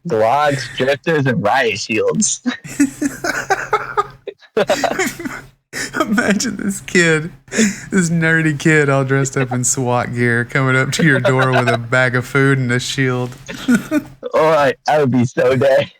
Blogs, drifters, and riot shields. Imagine this kid, this nerdy kid all dressed up in SWAT gear coming up to your door with a bag of food and a shield. Oh, I would be so dead.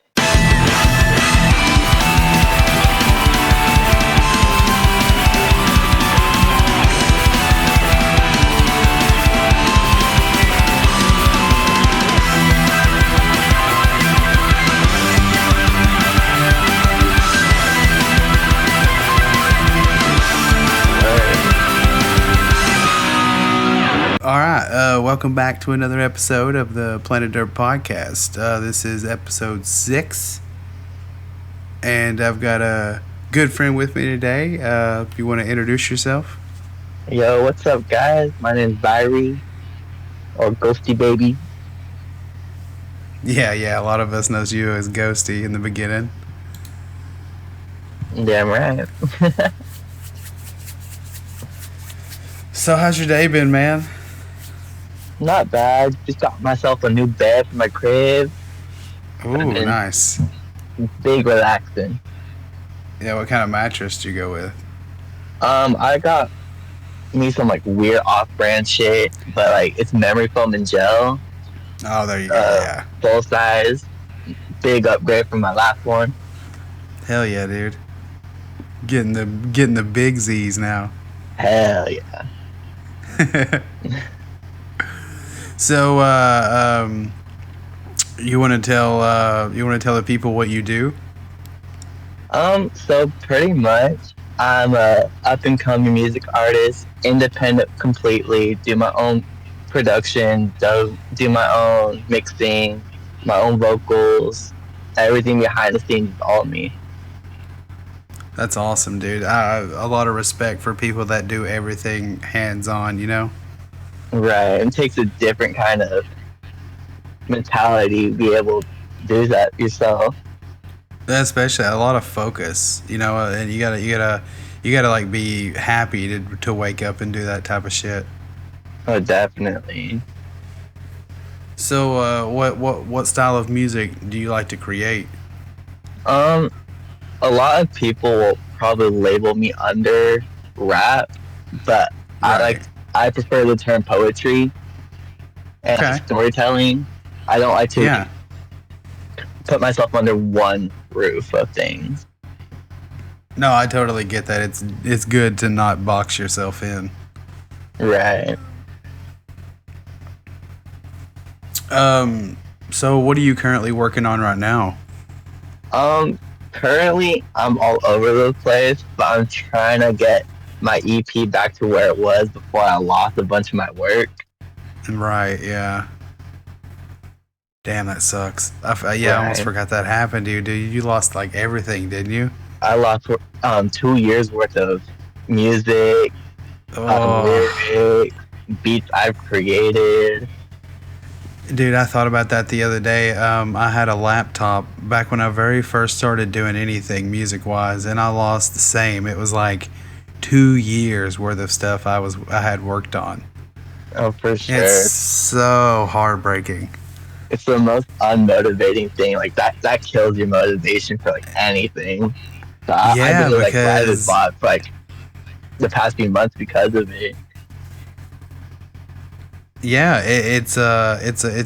All right, welcome back to another episode of the Planet Derp podcast. This is episode 6, and I've got a good friend with me today. If you want to introduce yourself. Yo, what's up, guys? My name's VIIRI, or Ghosty Baby. Yeah, a lot of us knows you as Ghosty in the beginning. Damn right. So how's your day been, man? Not bad. Just got myself a new bed for my crib. Ooh, nice. Big relaxing. Yeah, what kind of mattress do you go with? I got me some like weird off-brand shit, but like it's memory foam and gel. Oh, there you go. Yeah. Full size. Big upgrade from my last one. Hell yeah, dude. Getting the big Z's now. Hell yeah. So, you want to tell the people what you do? So pretty much, I'm a up and coming music artist, independent completely. Do my own production, do my own mixing, my own vocals, everything behind the scenes is all me. That's awesome, dude. A lot of respect for people that do everything hands on, you know? Right. It takes a different kind of mentality to be able to do that yourself. Especially a lot of focus, you know, and you gotta like be happy to wake up and do that type of shit. Oh, definitely. So, what style of music do you like to create? A lot of people will probably label me under rap, but Right. I prefer the term poetry and Okay. storytelling. I don't like to put myself under one roof of things. No, I totally get that. It's good to not box yourself in. Right. So what are you currently working on right now? Currently I'm all over the place, but I'm trying to get my EP back to where it was before I lost a bunch of my work. Right, yeah. Damn, that sucks. I Right. almost forgot that happened to you, dude. You lost like everything, didn't you? I lost 2 years worth of music, lyrics, beats I've created. Dude, I thought about that the other day. I had a laptop back when I very first started doing anything music-wise, and I lost the same. It was like 2 years worth of stuff I had worked on. Oh, for sure. It's so heartbreaking. It's the most unmotivating thing. Like that kills your motivation for like anything. So I've been like private bot for like the past few months because of it. Yeah, it's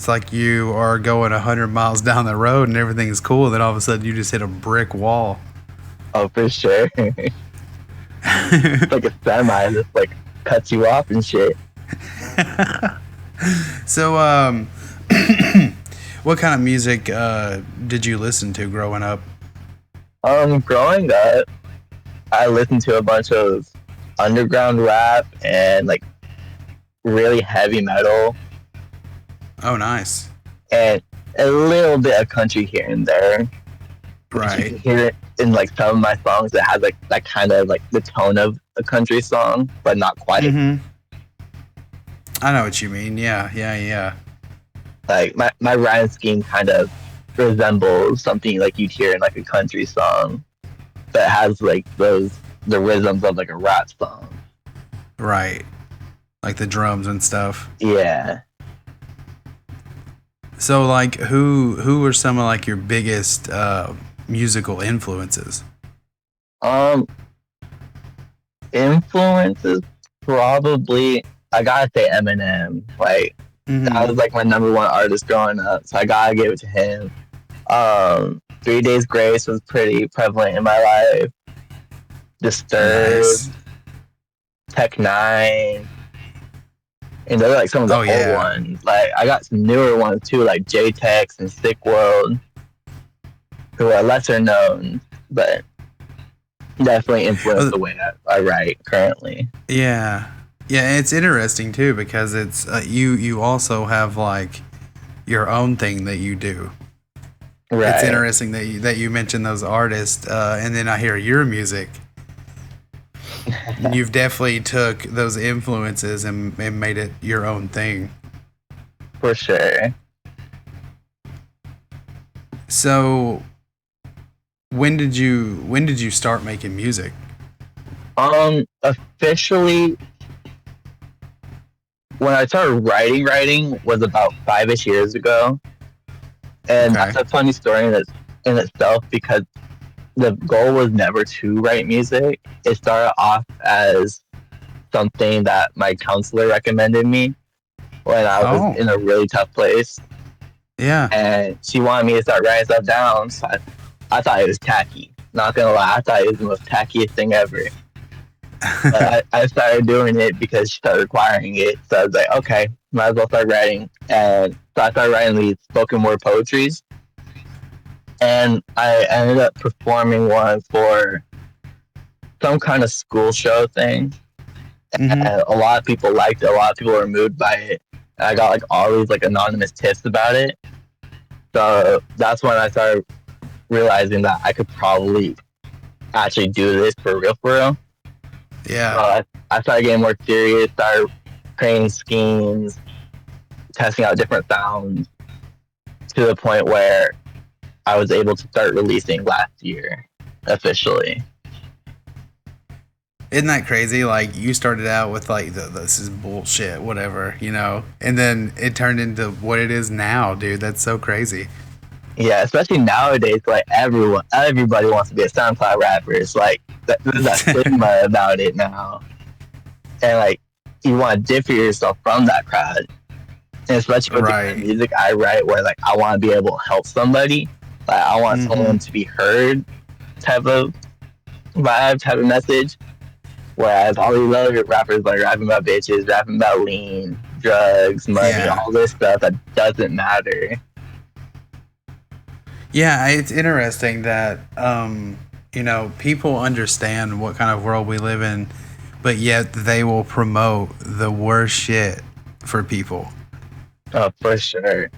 like you are going 100 miles down the road and everything's cool, and then all of a sudden you just hit a brick wall. Oh, for sure. It's like a semi just like cuts you off and shit. So, what kind of music did you listen to growing up? Growing up, I listened to a bunch of underground rap and like really heavy metal. Oh, nice. And a little bit of country here and there. Right. You can hear it in like some of my songs that has like that kind of like the tone of a country song, but not quite. Mm-hmm. I know what you mean. Yeah. Like my rhyme scheme kind of resembles something like you'd hear in like a country song, but has like the rhythms of like a rap song. Right. Like the drums and stuff. Yeah. So like who were some of like your biggest musical influences? Um, Influences probably I gotta say Eminem. Like that Mhm. was like my number one artist growing up, so I gotta give it to him. 3 Days Grace was pretty prevalent in my life. Nice. Disturbed, Tech Nine, and those are like some of the Oh old yeah. ones. Like I got some newer ones too, like J Tex and Sick World, who are lesser known, but definitely influenced Oh, the way I write currently. yeah. Yeah, it's interesting too because it's you also have like your own thing that you do. It's Right, interesting that you mentioned those artists, and then I hear your music. You've definitely took those influences and made it your own thing. for sure. So when did you start making music? Officially, when I started writing was about 5-ish years ago, and Okay. that's a funny story in itself because the goal was never to write music. It started off as something that my counselor recommended me when I was Oh in a really tough place, yeah. and she wanted me to start writing stuff down. So I thought it was tacky. Not gonna lie, I thought it was the most tackiest thing ever. But I started doing it because she started requiring it. So I was like, okay, might as well start writing. And so I started writing these spoken word poetries. And I ended up performing one for some kind of school show thing. Mhm. And a lot of people liked it. A lot of people were moved by it. And I got like all these like anonymous tips about it. So that's when I started realizing that I could probably actually do this for real, for real. So Yeah. I started getting more serious, started creating schemes, testing out different sounds to the point where I was able to start releasing last year officially. Isn't that crazy? Like you started out with like this is bullshit, whatever, and then it turned into what it is now, dude. That's so crazy. Yeah, especially nowadays, like everybody wants to be a SoundCloud rapper. It's like there's that stigma about it now, and like you want to differ yourself from that crowd. And especially with the kind of Right. music I write, where like I want to be able to help somebody, like I want Mm-hmm. someone to be heard, type of vibe, type of message. Whereas all these other rappers like rapping about bitches, rapping about lean, drugs, money, Yeah. all this stuff that doesn't matter. Yeah, it's interesting that people understand what kind of world we live in, but yet they will promote the worst shit for people. Oh, for sure.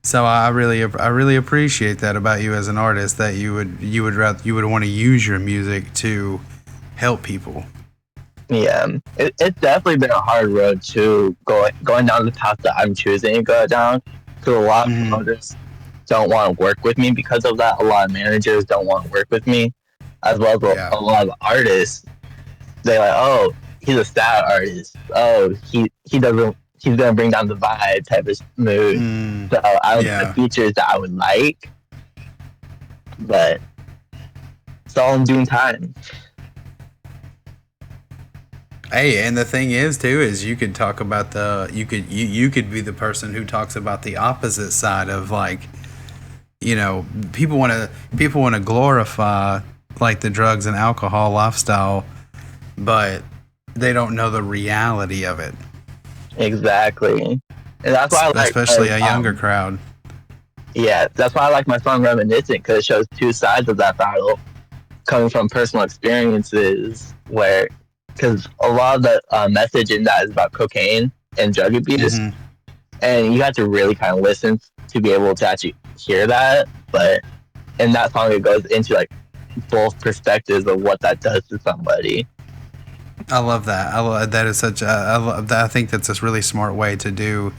So I really appreciate that about you as an artist that you would want to use your music to help people. Yeah, it's definitely been a hard road to going down the path that I'm choosing to go down. Because a lot of Hmm. promoters don't want to work with me because of that. A lot of managers don't want to work with me, as well as Yeah. a lot of artists. They're like, oh, he's a sad artist. Oh, he doesn't. He's gonna bring down the vibe type of mood. Mm, So I don't get the yeah. features that I would like, but it's all in due time. Hey, and the thing is too is you could talk about you could be the person who talks about the opposite side of like people want to glorify like the drugs and alcohol lifestyle, but they don't know the reality of it, Exactly, and that's why I like especially a younger crowd. yeah, that's why I like my song Reminiscent because it shows two sides of that battle coming from personal experiences where, because a lot of the message in that is about cocaine and drug abuse, Hmm. and you have to really kind of listen to be able to actually hear that. But in that song, it goes into like both perspectives of what that does to somebody. I love that. That is such. I love that. I think that's a really smart way to do.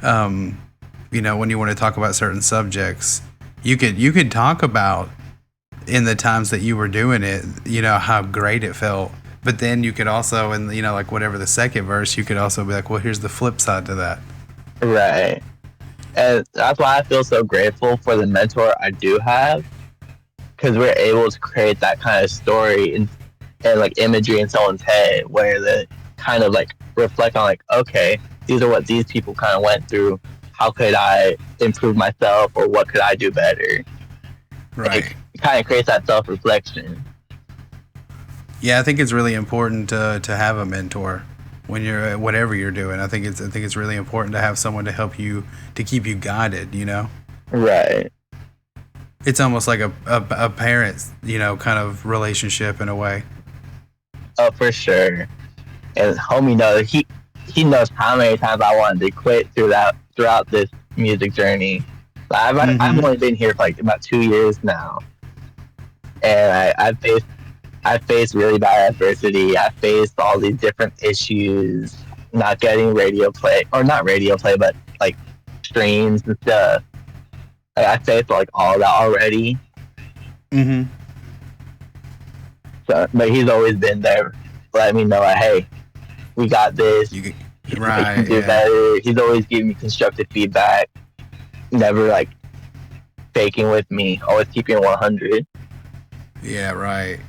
Um, when you want to talk about certain subjects, you could talk about in the times that you were doing it, how great it felt. But then you could also, and like whatever the second verse, you could also be like, well, here's the flip side to that. Right. And that's why I feel so grateful for the mentor I do have, because we're able to create that kind of story and like imagery in someone's head where they kind of like reflect on like, okay, these are what these people kind of went through. How could I improve myself, or what could I do better? Right. It kind of creates that self reflection. Yeah, I think it's really important to have a mentor when you're whatever you're doing. I think it's really important to have someone to help you to keep you guided. Right. It's almost like a parent, kind of relationship in a way. Oh, for sure. And homie knows he knows how many times I wanted to quit throughout this music journey. I've Mm-hmm. only been here for like about 2 years now, and I faced really bad adversity. I faced all these different issues, not getting radio play, or not radio play, but like streams and stuff. Like, I faced like all that already. Mm-hmm. So, but he's always been there, letting me know like, hey, we got this. You You can right? do Yeah. better. He's always giving me constructive feedback. Never like faking with me. Always keeping it 100. Yeah. Right.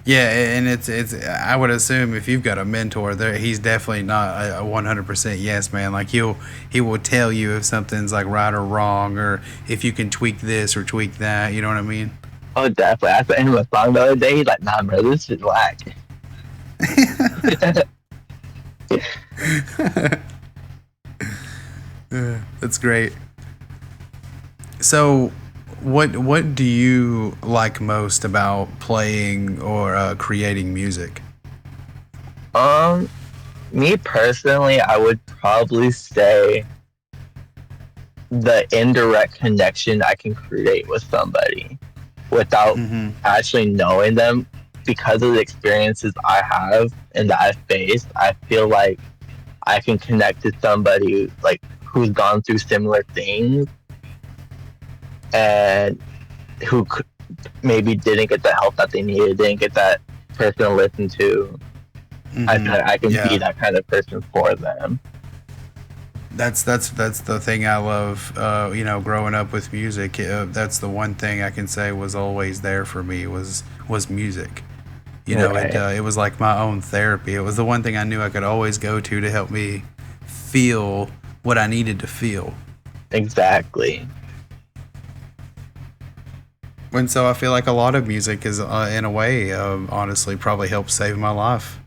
Yeah, and it's. I would assume if you've got a mentor, there, he's definitely not a 100% yes man. Like he will tell you if something's like right or wrong, or if you can tweak this or tweak that. You know what I mean? Oh, definitely. I sent him a song the other day. He's like, nah, bro, this is whack. That's great. So, what do you like most about playing or creating music? um, Me personally, I would probably say the indirect connection I can create with somebody without Mm-hmm. actually knowing them, because of the experiences I have and that I've faced. I feel like I can connect to somebody like who's gone through similar things, and who maybe didn't get the help that they needed, didn't get that person to listen to. I feel Mm-hmm. like I can be Yeah, that kind of person for them. that's the thing I love. Growing up with music, that's the one thing I can say was always there for me was music. Right. It was like my own therapy. It was the one thing I knew I could always go to help me feel what I needed to feel. Exactly. And so I feel like a lot of music is, in a way, honestly, probably helped save my life.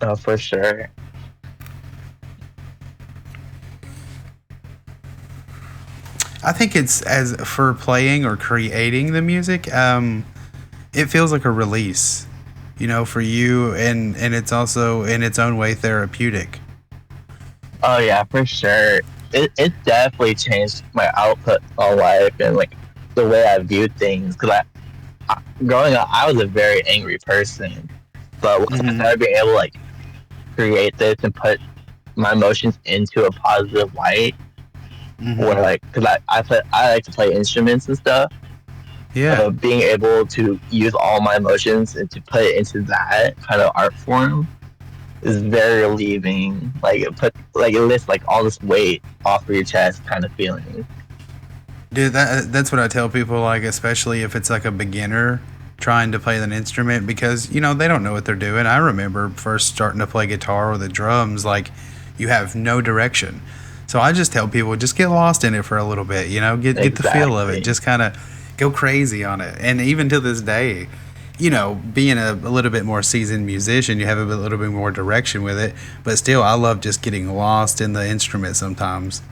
Oh, for sure. I think it's as for playing or creating the music, it feels like a release, for you, and it's also in its own way therapeutic. Oh yeah, for sure. It definitely changed my output on life and like the way I viewed things. Because growing up, I was a very angry person, but once I Mm-hmm. started being able to like create this and put my emotions into a positive light, Mm-hmm. where like, because I like to play instruments and stuff. Yeah. So being able to use all my emotions and to put it into that kind of art form is very relieving. Like it lifts like all this weight off of your chest, kind of feeling. Dude, that's what I tell people, like, especially if it's like a beginner trying to play an instrument, because, they don't know what they're doing. I remember first starting to play guitar or the drums, like, you have no direction. So I just tell people, just get lost in it for a little bit, get the feel of it, Exactly. just kind of go crazy on it. And even to this day, being a little bit more seasoned musician, you have little bit more direction with it. But still, I love just getting lost in the instrument sometimes.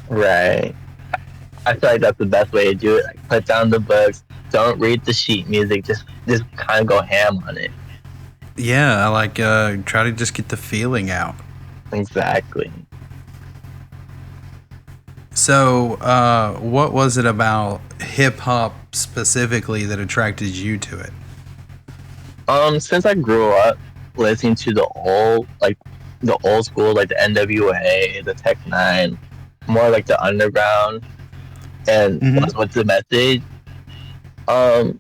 Right. I feel like that's the best way to do it. Like put down the books, don't read the sheet music, just kind of go ham on it. Yeah, I like try to just get the feeling out. Exactly. So, what was it about hip hop specifically that attracted you to it? Since I grew up listening to the old school, like the NWA, the Tech Nine, more like the underground, and Mm-hmm. what's the message? Um,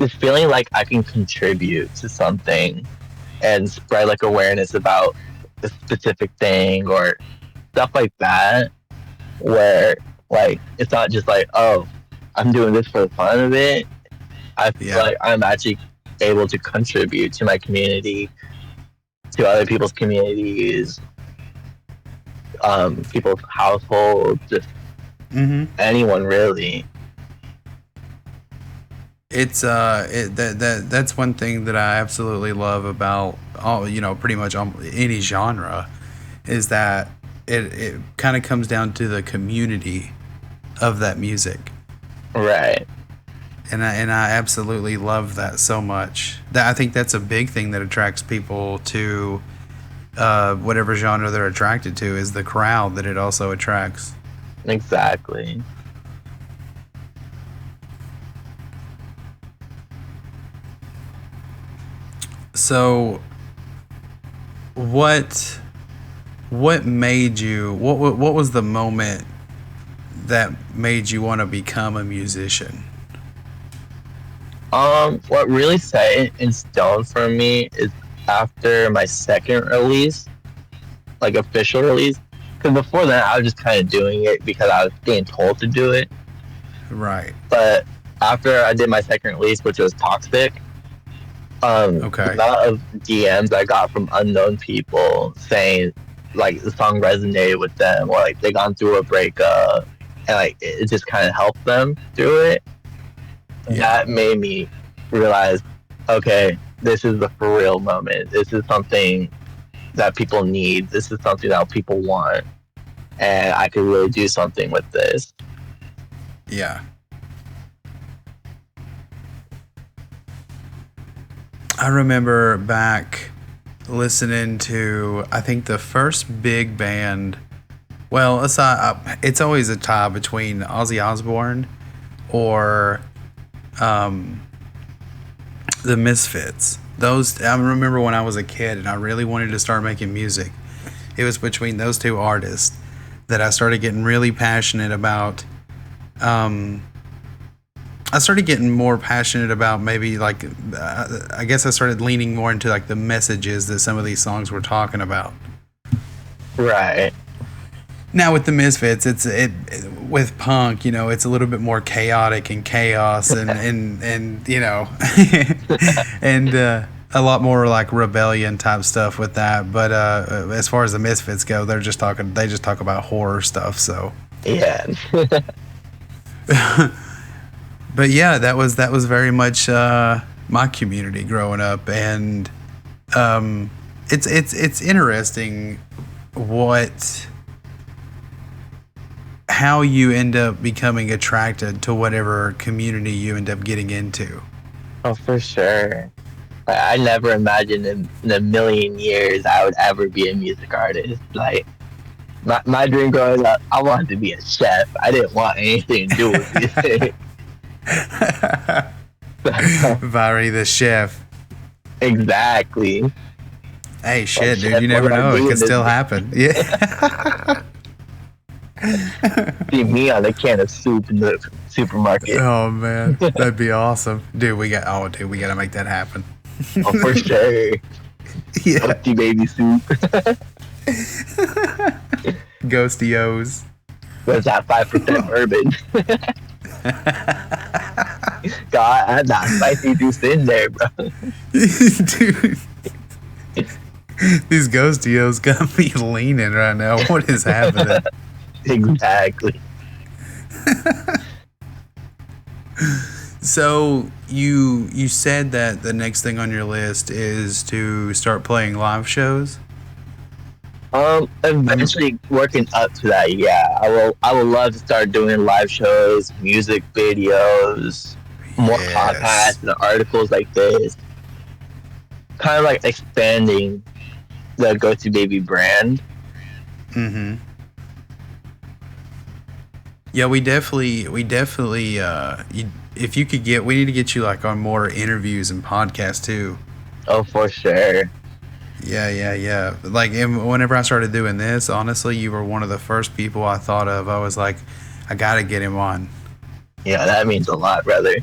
just feeling like I can contribute to something and spread like awareness about a specific thing or stuff like that. where like it's not just like, oh, I'm doing this for the fun of it. I feel Yeah. like I'm actually able to contribute to my community, to other people's communities, people's households, just Mm-hmm. anyone really. It's that's one thing that I absolutely love about all, pretty much any genre, is that it kind of comes down to the community of that music. Right. And I absolutely love that so much. That I think that's a big thing that attracts people to whatever genre they're attracted to, is the crowd that it also attracts. Exactly. So what what made you what was the moment that made you want to become a musician? What really set it in stone for me is after my second release, like official release. Because before that, I was just kind of doing it because I was being told to do it. Right. But after I did my second release, which was Toxic, the Okay. amount of DMs I got from unknown people saying like the song resonated with them, or like they gone through a breakup, and like it just kind of helped them through it. Yeah. That made me realize, okay, this is the for real moment. This is something that people need. This is something that people want, and I could really do something with this. Yeah. I remember back listening to, I think the first big band. Well, it's always a tie between Ozzy Osbourne or the Misfits. Those, I remember when I was a kid and I really wanted to start making music. It was between those two artists that I started getting really passionate about. I started getting more passionate about, maybe like, I guess I started leaning more into like the messages that some of these songs were talking about. Right. Now with the Misfits, with punk, it's a little bit more chaotic and chaos and and a lot more like rebellion type stuff with that. But as far as the Misfits go, they just talk about horror stuff. So Yeah. but yeah, that was very much my community growing up, and it's interesting how you end up becoming attracted to whatever community you end up getting into. Oh, for sure. I never imagined in a million years I would ever be a music artist. Like my dream growing up, I wanted to be a chef. I didn't want anything to do with music. VIIRI the chef. Exactly. Hey, shit, dude, Chef, you what never am I know. It doing could this? still happen. Yeah. See me on a can of soup in the supermarket. Oh man, that'd be awesome, dude. We gotta make that happen. Oh, for sure. Yeah, Ghosty baby soup. ghosty O's. What's that 5% bourbon? God, add that spicy juice in there, bro. Dude, these ghosty O's got me leaning right now. What is happening? Exactly. So you said that the next thing on your list is to start playing live shows. Eventually working up to that, yeah. I would love to start doing live shows, music videos, more Yes. podcasts and articles like this. Kind of like expanding the Go To Baby brand. Mm-hmm. Yeah, we definitely. If you could we need to get you like on more interviews and podcasts too. Oh, for sure. Yeah. Like, whenever I started doing this, honestly, you were one of the first people I thought of. I was like, I gotta get him on. Yeah, that means a lot, brother.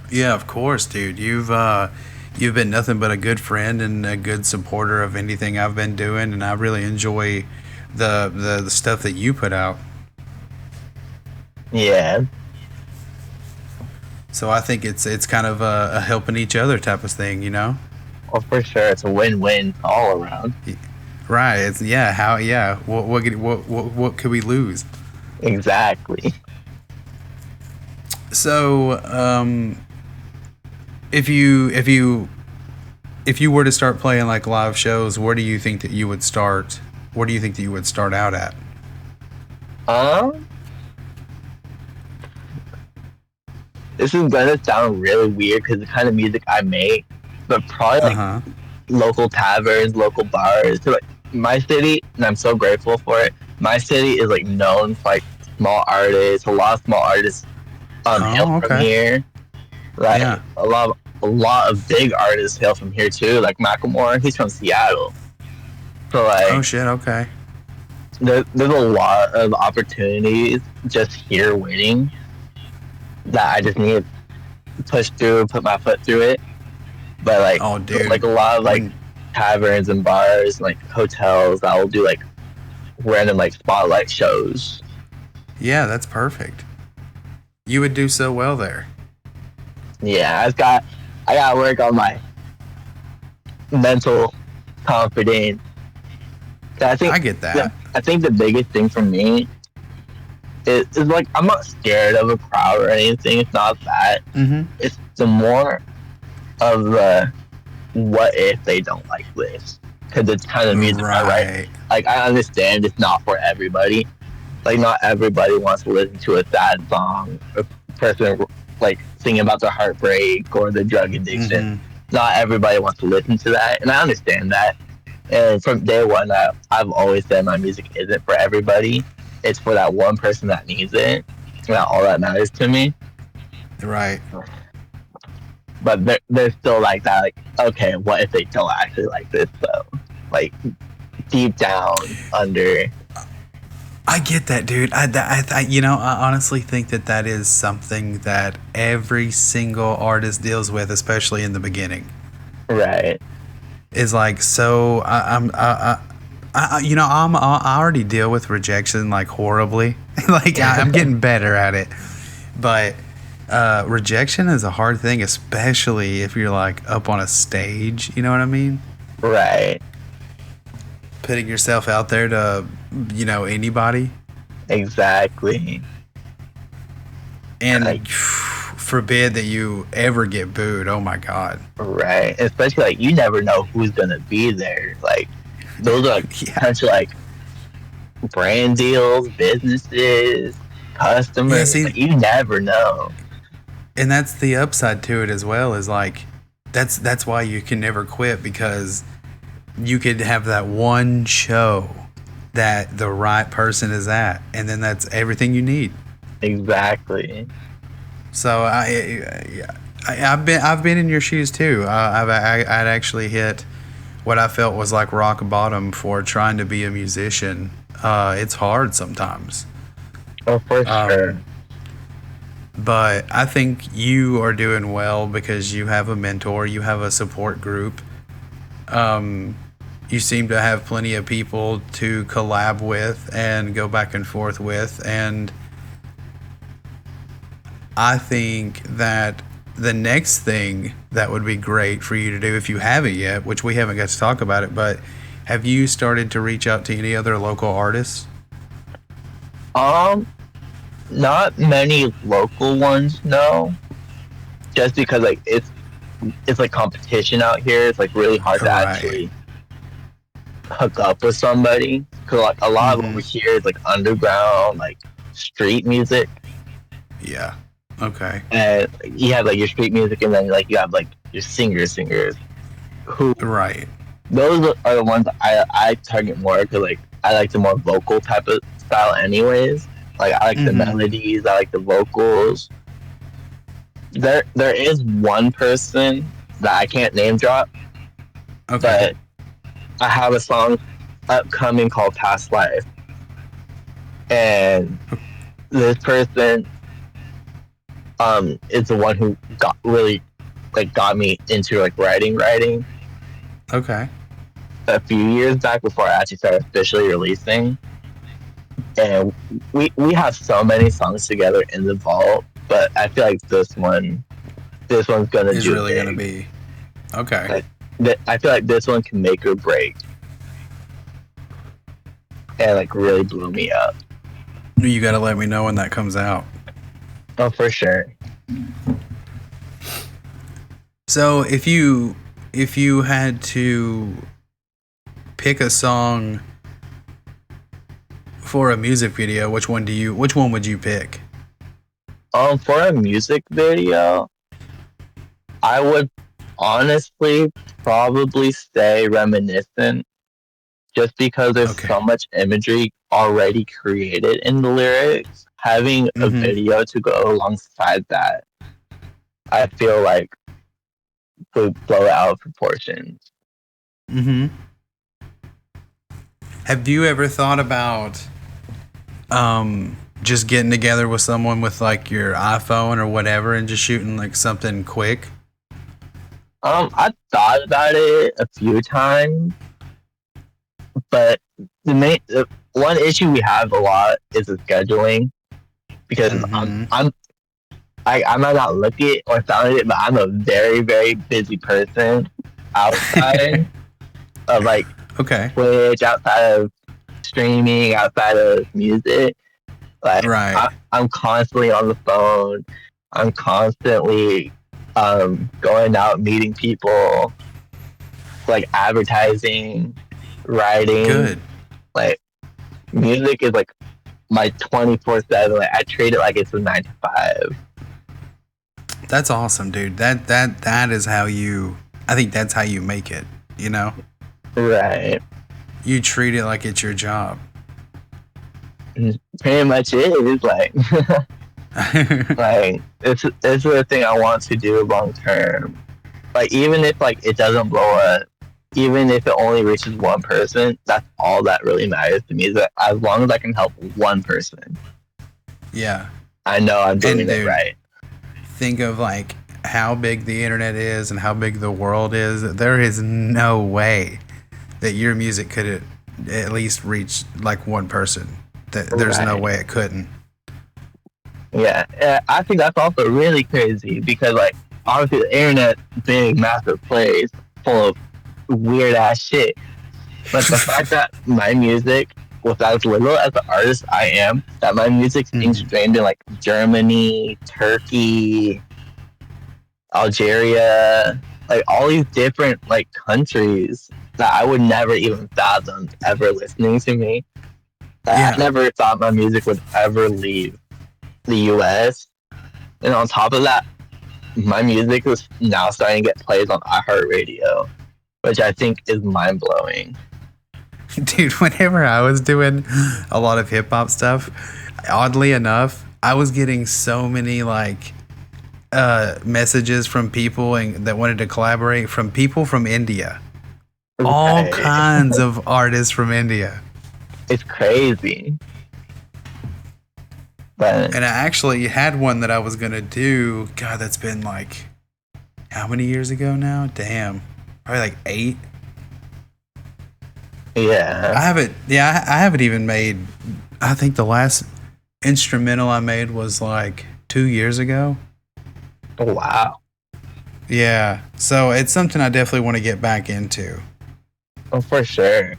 Yeah, of course, dude. You've been nothing but a good friend and a good supporter of anything I've been doing, and I really enjoy the stuff that you put out. Yeah. So I think it's kind of a helping each other type of thing, you know? Well, for sure, it's a win-win all around. Right. It's yeah. How yeah. What could we lose? Exactly. So if you were to start playing like live shows, where do you think that you would start? Where do you think that you would start out at? Um, this is gonna sound really weird because the kind of music I make, but probably Uh like huh. local taverns, local bars. So like my city, and I'm so grateful for it. My city is like known for like small artists. A lot of small artists hail Oh, from okay. here. Yeah. Like a lot of big artists hail from here too. Like Macklemore, he's from Seattle. So Oh like shit. Okay. there's a lot of opportunities just here waiting that I just need to push through, put my foot through it. But Oh, like dude. a lot of like When taverns and bars, like hotels that will do like random like spotlight shows. yeah, that's perfect. You would do so well there. Yeah, I got to work on my mental confidence. So I get that. I think the biggest thing for me is like I'm not scared of a crowd or anything. It's not that. Mm-hmm. It's the more of the what if they don't like this, because it's kind of music I write. Right. Like I understand it's not for everybody. Like not everybody wants to listen to a sad song, a person like singing about their heartbreak or the drug addiction. Mm-hmm. Not everybody wants to listen to that, and I understand that. And from day one, I've always said my music isn't for everybody. It's for that one person that needs it. And that's all that matters to me. Right. But there's still like that, like, okay, what if they don't actually like this though? Like deep down under. I get that, dude. You know, I honestly think that that is something that every single artist deals with, especially in the beginning. Right. Is like, so you know, I already deal with rejection like horribly. Like I'm getting better at it, but rejection is a hard thing, especially if you're like up on a stage. You know what I mean? Right. Putting yourself out there to, you know, anybody. Exactly. And Like forbid that you ever get booed. Oh my god. right. Especially like you never know who's gonna be there. Like those are like Yeah. potential like brand deals, businesses, Yeah, customers. see, Like, you never know. and that's the upside to it as well, is like that's why you can never quit, because you could have that one show that the right person is at, and then that's everything you need. Exactly. So I've been in your shoes too. I'd actually hit what I felt was like rock bottom for trying to be a musician. It's hard sometimes. Oh, for sure. Um, but I think you are doing well because you have a mentor, you have a support group. You seem to have plenty of people to collab with and go back and forth with. And I think that the next thing that would be great for you to do, if you haven't yet, which we haven't got to talk about it, but have you started to reach out to any other local artists? Um, Not many local ones, no. Just because like it's like competition out here. It's like really hard to Right. actually hook up with somebody. Cause like a lot of Mm-hmm. over here is like underground, like street music, Yeah. Okay. and you have like your street music, and then like you have like your singers who Right. those are the ones I target more because like I like the more vocal type of style, anyways. Like I like the Mm-hmm. melodies, I like the vocals. There is one person that I can't name drop, Okay. but I have a song upcoming called Past Life, and this person is the one who got me into like writing Okay. a few years back before I actually started officially releasing. and we have so many songs together in the vault, but I feel like this one's gonna Is do really gonna big. be okay. Like, I feel like this one can make or break, and like really blow me up. You got to let me know when that comes out. Oh, for sure. So if you had to pick a song for a music video, which one would you pick? For a music video, I would honestly probably say Reminiscent, just because there's Okay. so much imagery already created in the lyrics. Having a Mhm. video to go alongside that, I feel like would blow it out of proportions. Mhm. Have you ever thought about just getting together with someone with like your iPhone or whatever and just shooting like something quick? I thought about it a few times, but the one issue we have a lot is the scheduling, because Mhm. I might not look it or sound it, but I'm a very, very busy person outside of like Okay. Twitch, outside of streaming, outside of music. Like Right. I'm constantly on the phone. I'm constantly going out meeting people, like advertising, writing. Good. Like music is like my 24/7. Like I treat it like it's a 9 to 5. That's awesome, dude. That is how you I think that's how you make it, you know? Right. You treat it like it's your job. Pretty much it is like like it's the thing I want to do long term. Like even if like it doesn't blow up, even if it only reaches one person, that's all that really matters to me. Is that as long as I can help one person, Yeah. I know I'm And doing it dude, right. think of like how big the internet is and how big the world is. There is no way that your music could at least reach like one person. There's no Right. way it couldn't. Yeah. I think that's also really crazy because like obviously the internet, big massive place full of weird ass shit. But the fact that my music, with as little as the artist I am, that my music's being Mhm. streamed in like Germany, Turkey, Algeria, like all these different like countries that I would never even fathom ever listening to me. I Yeah. never thought my music would ever leave the US. And on top of that, my music is now starting to get plays on iHeartRadio, which I think is mind blowing. Dude, whenever I was doing a lot of hip hop stuff, oddly enough, I was getting so many like messages from people that wanted to collaborate from people from India. All Right. kinds of artists from India. It's crazy. But And I actually had one that I was going to do. God, that's been like how many years ago now? Damn. Probably like 8. yeah. I haven't even made. I think the last instrumental I made was like 2 years ago. Wow. Yeah. So it's something I definitely want to get back into. Oh, for sure.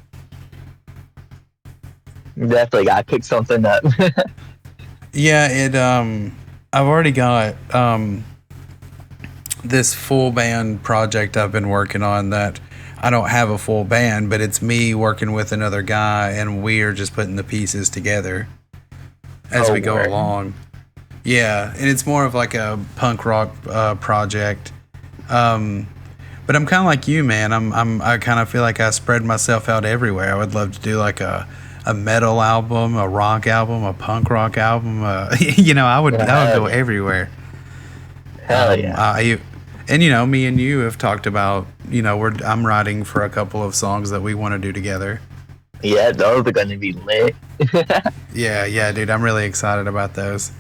You definitely gotta pick something up. Yeah, I've already got this full band project I've been working on that I don't have a full band, but it's me working with another guy and we're just putting the pieces together as Oh, we go word. along. Yeah, and it's more of like a punk rock project. But I'm kind of like you, man. I kind of feel like I spread myself out everywhere. I would love to do like a metal album, a rock album, a punk rock album. I would go Hell yeah. everywhere. Hell yeah. And me and you have talked about, I'm writing for a couple of songs that we want to do together. Yeah, those are gonna be lit. Yeah, dude, I'm really excited about those.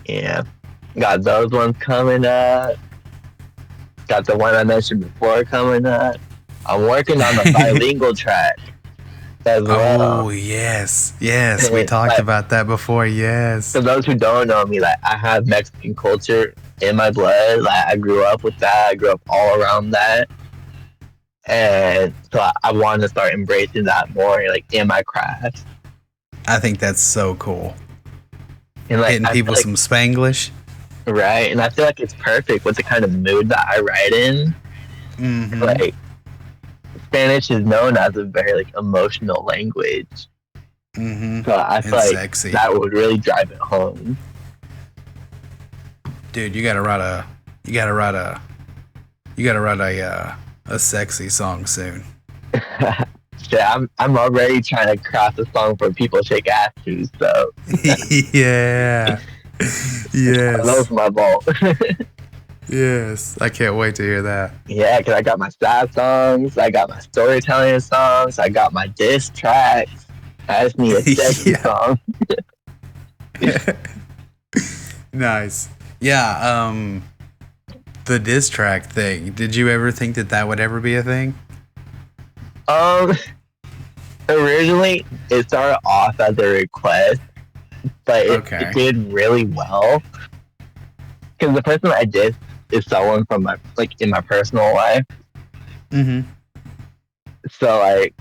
Yeah. Got those ones coming up. Got the one I mentioned before coming up. I'm working on the bilingual track as well. Oh, yes. Yes, we And, talked like, about that before. Yes. for those who don't know me, like I have Mexican culture in my blood. Like I grew up with that. I grew up all around that, and so I wanted to start embracing that more, like in my craft. I think that's so cool. And like Hitting I feel people like some Spanglish. right, and I feel like it's perfect with the kind of mood that I write in. Mm-hmm. Like Spanish is known as a very like emotional language, Mm-hmm. so I feel And like sexy. that would really drive it home. Dude, you gotta write a you gotta write a you gotta write a sexy song soon. Shit, I'm already trying to craft a song for people shake ass to, so Yeah. those Yes. my vault. Yes. I can't wait to hear that. Yeah, because I got my sad songs, I got my storytelling songs, I got my diss tracks. I just need a sexy Yeah. song. Nice. Yeah, the diss track thing. Did you ever think that that would ever be a thing? Um, Originally it started off as a request, but it Okay. did really well. Because the person I did is someone from my like in my personal life, Mm-hmm. so like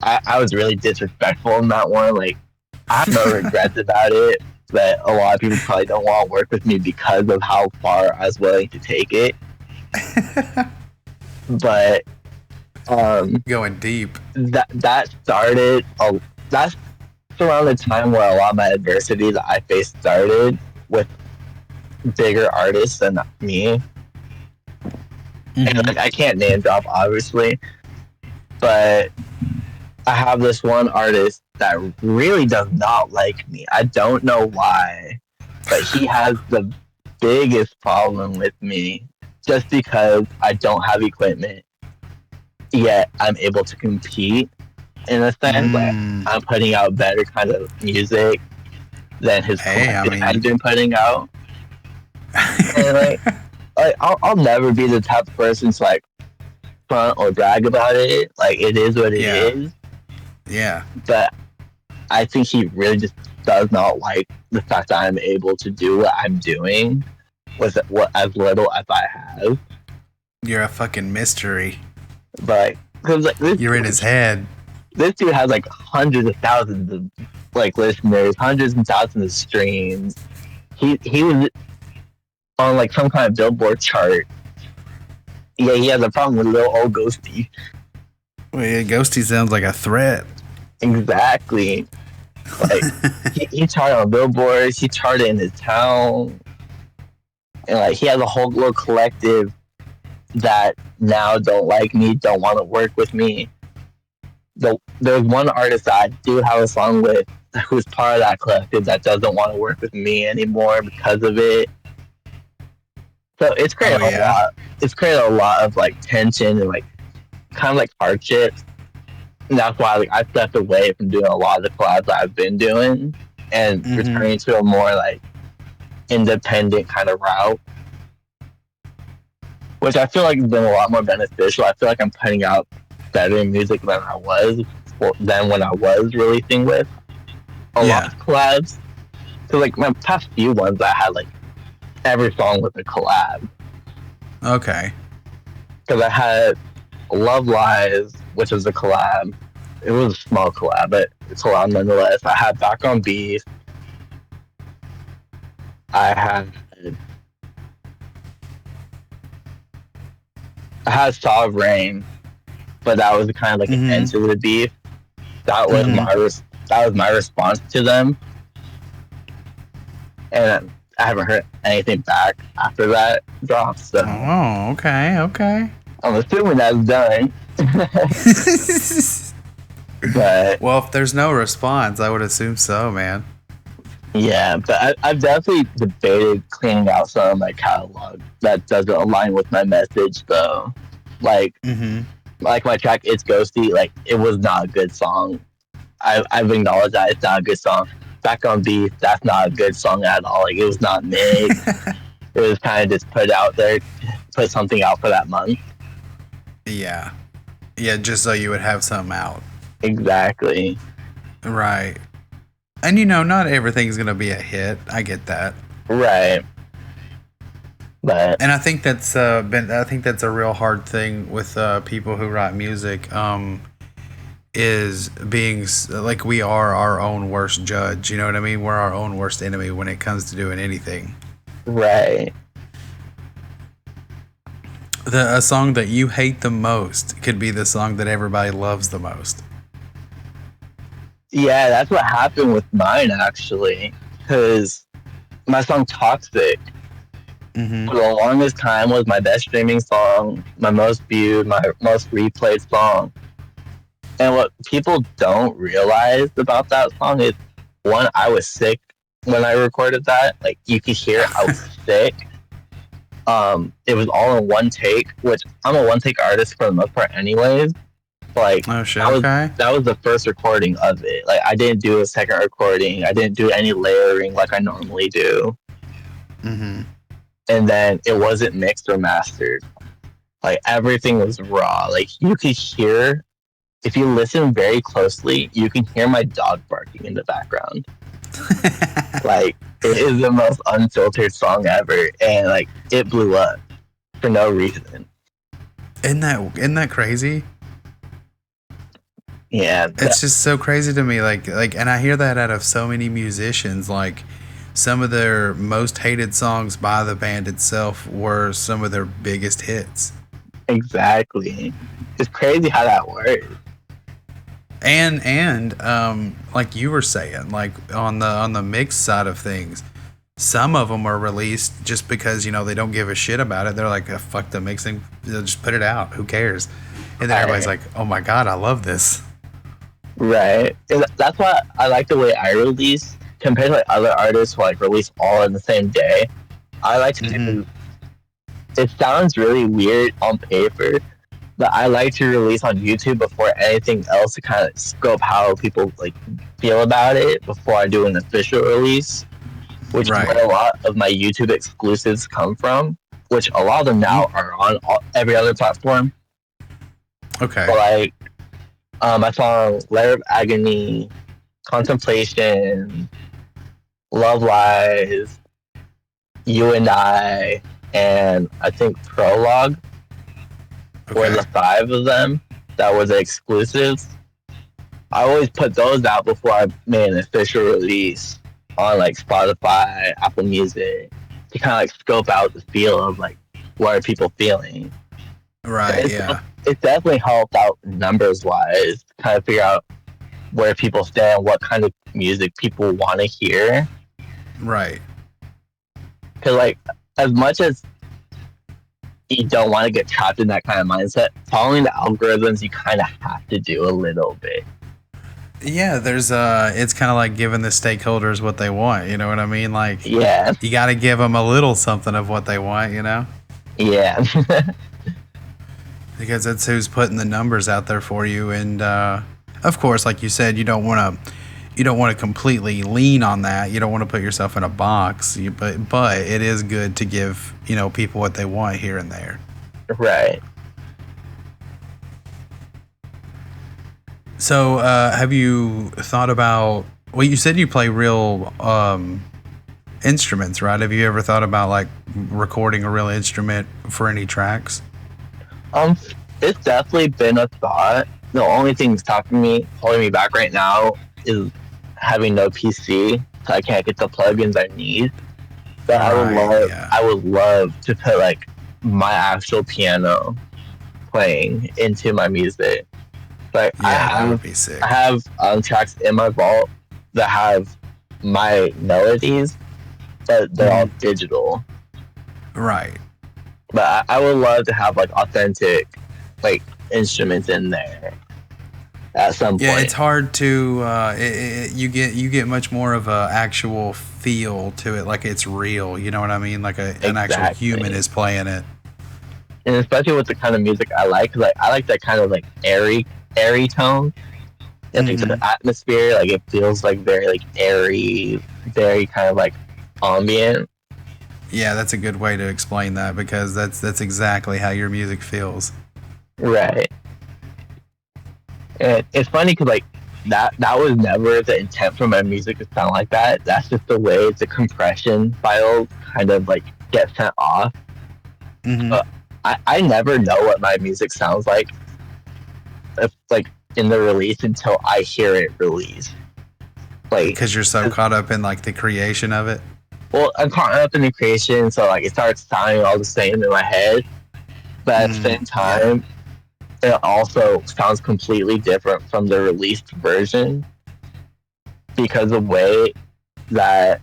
I was really disrespectful in that one. Like I have no regrets about it, but a lot of people probably don't want to work with me because of how far I was willing to take it. But Going deep. that started. That's around the time where a lot of my adversity that I faced started with bigger artists than me. And like I can't name drop obviously, but I have this one artist that really does not like me. I don't know why, but he has the biggest problem with me just because I don't have equipment, yet I'm able to compete in a sense. Like I'm putting out better kind of music than his Hey, I collective has mean, been putting out. And like I'll never be the type of person to like front or brag about it. Like it is what it yeah, is. yeah, But I think he really just does not like the fact that I'm able to do what I'm doing with what as little as I have. you're a fucking mystery. But because like You're in his head. this dude has like hundreds of thousands of like listeners, hundreds and thousands of streams. He was on like some kind of Billboard chart. Yeah, he has a problem with little old Ghosty. Well, yeah, Ghosty sounds like a threat. Exactly. Like he charted on billboards, he charted in his town, and like he has a whole little collective that now don't like me, don't want to work with me. There's one artist that I do have a song with who's part of that collective that doesn't want to work with me anymore because of it. So it's created a lot. It's created a lot of like tension and like kind of like hardships. And that's why like I stepped away from doing a lot of the collabs that I've been doing and returning to a more like independent kind of route, which I feel like has been a lot more beneficial. I feel like I'm putting out better music than I was than when I was releasing with a lot of collabs. So like my past few ones, I had like every song was a collab. Okay. Because I had Love Lies, which was a collab. It was a small collab, but it's a collab nonetheless. I had Back on Beef. I had Saw of Rain, but that was kind of like an end to the beef. That was my response to them, and I haven't heard anything back after that drop. So, okay. I'm assuming that's done. But well, if there's no response, I would assume so, man. yeah, but I've definitely debated cleaning out some of my catalog that doesn't align with my message, though. Like my track "It's Ghosty," like it was not a good song. I've acknowledged that it's not a good song. Back on Beef, that's not a good song at all. Like it was not made. It was kind of just put out there, put something out for that month. Yeah, just so you would have something out. Exactly. Right. And not everything's gonna be a hit. I get that. Right. But And I think that's a real hard thing with people who write music. Is being like we are our own worst judge. You know what I mean? We're our own worst enemy when it comes to doing anything. right. A song that you hate the most could be the song that everybody loves the most. Yeah, that's what happened with mine actually. Because my song Toxic Mm-hmm. for the longest time was my best streaming song, my most viewed, my most replayed song. And what people don't realize about that song is one, I was sick when I recorded that. Like you could hear I was sick. It was all in one take, which I'm a one take artist for the most part anyways. Like Oh shit. Okay. that was the first recording of it. Like I didn't do a second recording. I didn't do any layering like I normally do. Mm-hmm. And then it wasn't mixed or mastered. Like everything was raw. Like you could hear, if you listen very closely, you can hear my dog barking in the background. Like it is the most unfiltered song ever, and like it blew up for no reason. Isn't that crazy? Yeah, It's just so crazy to me. And I hear that out of so many musicians. Like some of their most hated songs by the band itself were some of their biggest hits. exactly. It's crazy how that works. And like you were saying, like on the mix side of things, some of them are released just because they don't give a shit about it. They're like, fuck the mixing, they'll just put it out. Who cares? And then everybody's like, oh my god, I love this. Right. And that's why I like the way I release compared to like other artists who like release all in the same day. I like to do. It sounds really weird on paper, but I like to release on YouTube before anything else to kind of scope how people like feel about it before I do an official release, which Right. is where a lot of my YouTube exclusives come from. Which a lot of them now are on every other platform. Okay. But like my song Layer of Agony, Contemplation, Love Lies, You and I, and I think Prologue were the 5 of them that were the exclusives. I always put those out before I made an official release on like Spotify, Apple Music, to kind of like scope out the feel of like what are people feeling. Right. Yeah. It definitely helped out numbers wise, kind of figure out where people stand, what kind of music people want to hear. Right. Because like as much as you don't want to get trapped in that kind of mindset, following the algorithms you kind of have to do a little bit. Yeah, it's kind of like giving the stakeholders what they want, you know what I mean? Like, Yeah. you got to give them a little something of what they want, Yeah. because that's who's putting the numbers out there for you. And of course, like you said, you don't want to completely lean on that. You don't want to put yourself in a box. But it is good to give people what they want here and there. Right. So, have you thought about? Well, you said you play real instruments, right? Have you ever thought about like recording a real instrument for any tracks? It's definitely been a thought. The only thing that's holding me back right now is having no PC, so I can't get the plugins I need. But I would love to put like my actual piano playing into my music. Like that would be sick. I have tracks in my vault that have my melodies, but they're all digital. Right. But I would love to have like authentic like instruments in there at some point. Yeah, it's hard to you get much more of a actual feel to it, like it's real. You know what I mean? Like an actual human is playing it. And especially with the kind of music I like, because like I like that kind of like airy tone. And like the atmosphere, like it feels like very like airy, very kind of like ambient. Yeah, that's a good way to explain that, because that's exactly how your music feels. Right. And it's funny because like that was never the intent for my music to sound like that. That's just the way the compression files kind of like get sent off. Mm-hmm. But I never know what my music sounds like if like in the release until I hear it released. Like, Because you're so caught up in like the creation of it. well, I'm caught up in the creation, so like it starts sounding all the same in my head. But at the same Yeah. time, it also sounds completely different from the released version because the way that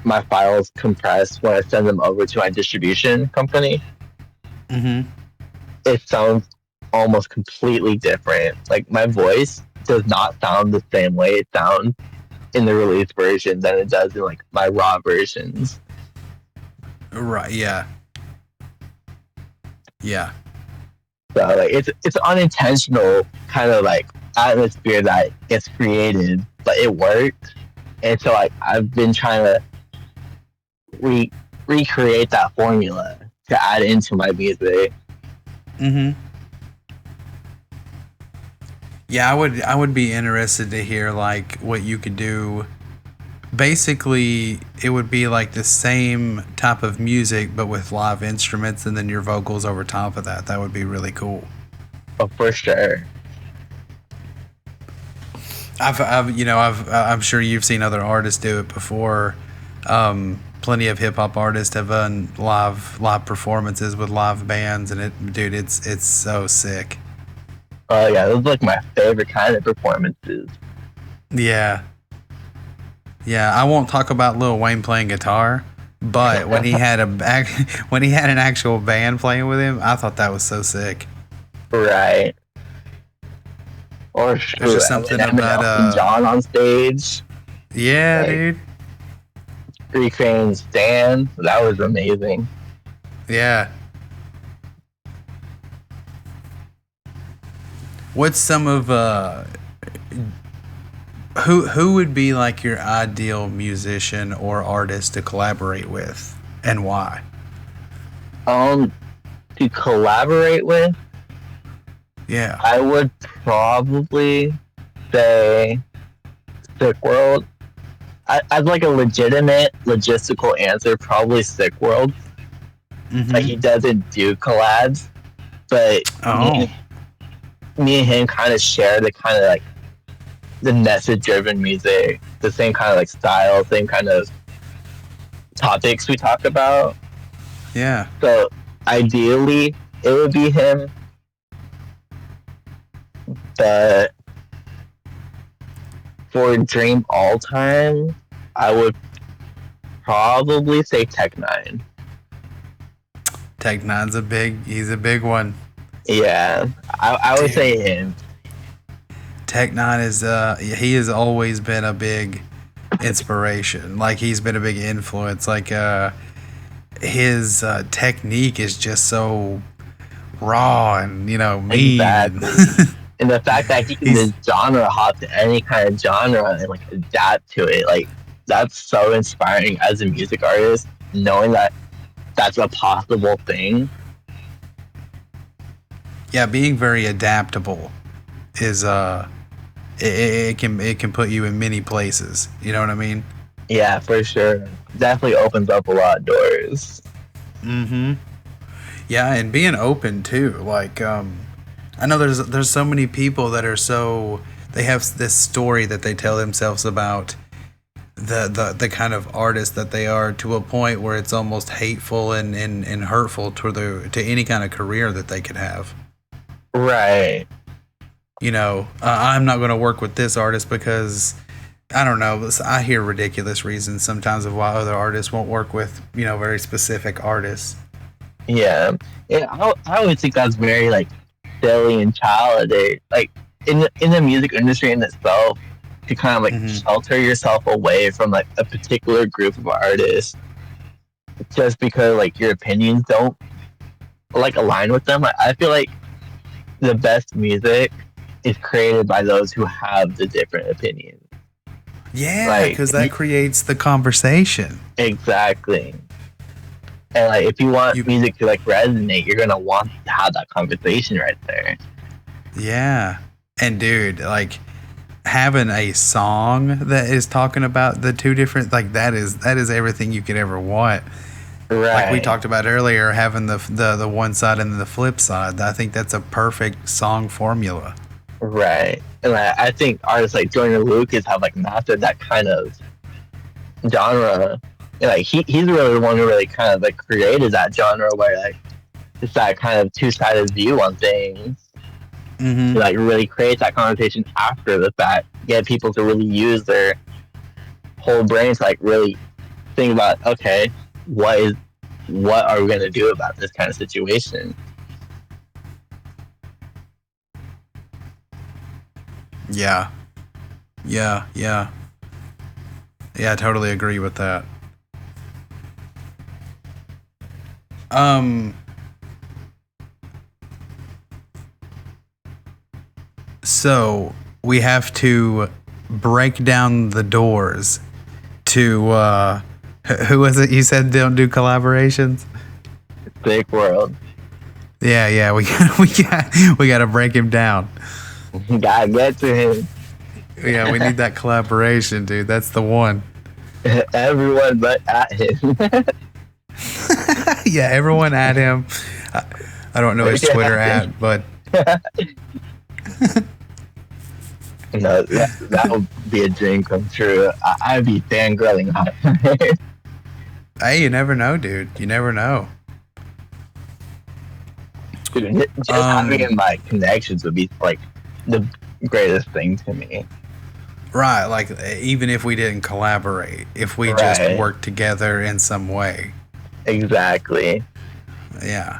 my files compress when I send them over to my distribution company, Mm-hmm. it sounds almost completely different. Like my voice does not sound the same way it sounds in the released version than it does in like my raw versions. Right. Yeah. Yeah. So like it's unintentional kind of like atmosphere that gets created, but it works. And so like I've been trying to re- recreate that formula to add into my music. Mm-hmm. Yeah, I would be interested to hear like what you could do. Basically, it would be like the same type of music but with live instruments and then your vocals over top of that. That would be really cool. But for sure. I'm sure you've seen other artists do it before. Plenty of hip hop artists have done live performances with live bands, and dude, it's so sick. Oh yeah, those are like my favorite kind of performances. Yeah, yeah. I won't talk about Lil Wayne playing guitar, but when he had when he had an actual band playing with him, I thought that was so sick. Right. Or There's shoot, just something Eminem and about Elton John on stage, yeah, like dude. recreating Stan. That was amazing. Yeah. What's some of who would be like your ideal musician or artist to collaborate with and why? Um, to collaborate with, Yeah. I would probably say Sick World. As like a legitimate logistical answer, probably Sick World. Like Mm-hmm. he doesn't do collabs, but Oh. me and him kind of share the kind of like the message driven music, the same kind of like style, same kind of topics we talk about. Yeah. So ideally, it would be him, but for Dream All Time, I would probably say Tech Nine. Tech Nine's he's a big one. Yeah, I would Dude. say him. Tech Nine is he has always been a big inspiration. Like he's been a big influence. Like his technique is just so raw and mean. Exactly. And the fact that he can He's just genre hop to any kind of genre and like adapt to it, like that's so inspiring as a music artist, knowing that that's a possible thing. yeah, being very adaptable is it can put you in many places. You know what I mean? Yeah, for sure. Definitely opens up a lot of doors. Mm-hmm. Yeah, and being open too. Like I know there's so many people that are so they have this story that they tell themselves about the kind of artist that they are to a point where it's almost hateful and hurtful to any kind of career that they could have. Right. I'm not going to work with this artist because I don't know. I hear ridiculous reasons sometimes of why other artists won't work with very specific artists. Yeah. Yeah. I always think that's very like silly and childish. Like in the music industry in itself, to kind of like Hmm. shelter yourself away from like a particular group of artists just because like your opinions don't like align with them. I feel like the best music is created by those who have the different opinions. Yeah, Like because that creates the conversation. exactly. And like if you want You, music to like resonate, you're gonna want to have that conversation right there. yeah. And dude, like having a song that is talking about the two different, like that is everything you could ever want. Like we Right. talked about earlier, having the one side and the flip side. I think that's a perfect song formula. Right. And I think artists like Jordan Lucas have like mastered that kind of genre. And, like he's really the one who really kind of like created that genre where like it's that kind of two sided view on things. Mm-hmm. To like really create that connotation after the fact. Get people to really use their whole brain to like really think about, okay, what are we gonna do about this kind of situation? Yeah, yeah. Yeah, I totally agree with that. Um, so we have to break down the doors to who was it you said don't do collaborations? Big world. Yeah, we got to break him down. Gotta get to him. Yeah, we need that collaboration, dude. That's the one. Everyone but at him. Yeah, everyone at him. I, I don't know his Twitter Yeah. at, but No, that would be a dream come true. I'd be fangirling on it. hey, you never know, dude. You never know. Dude, just having like connections would be like the greatest thing to me. Right, like even if we didn't collaborate, if we just Right. worked together in some way. Exactly. Yeah.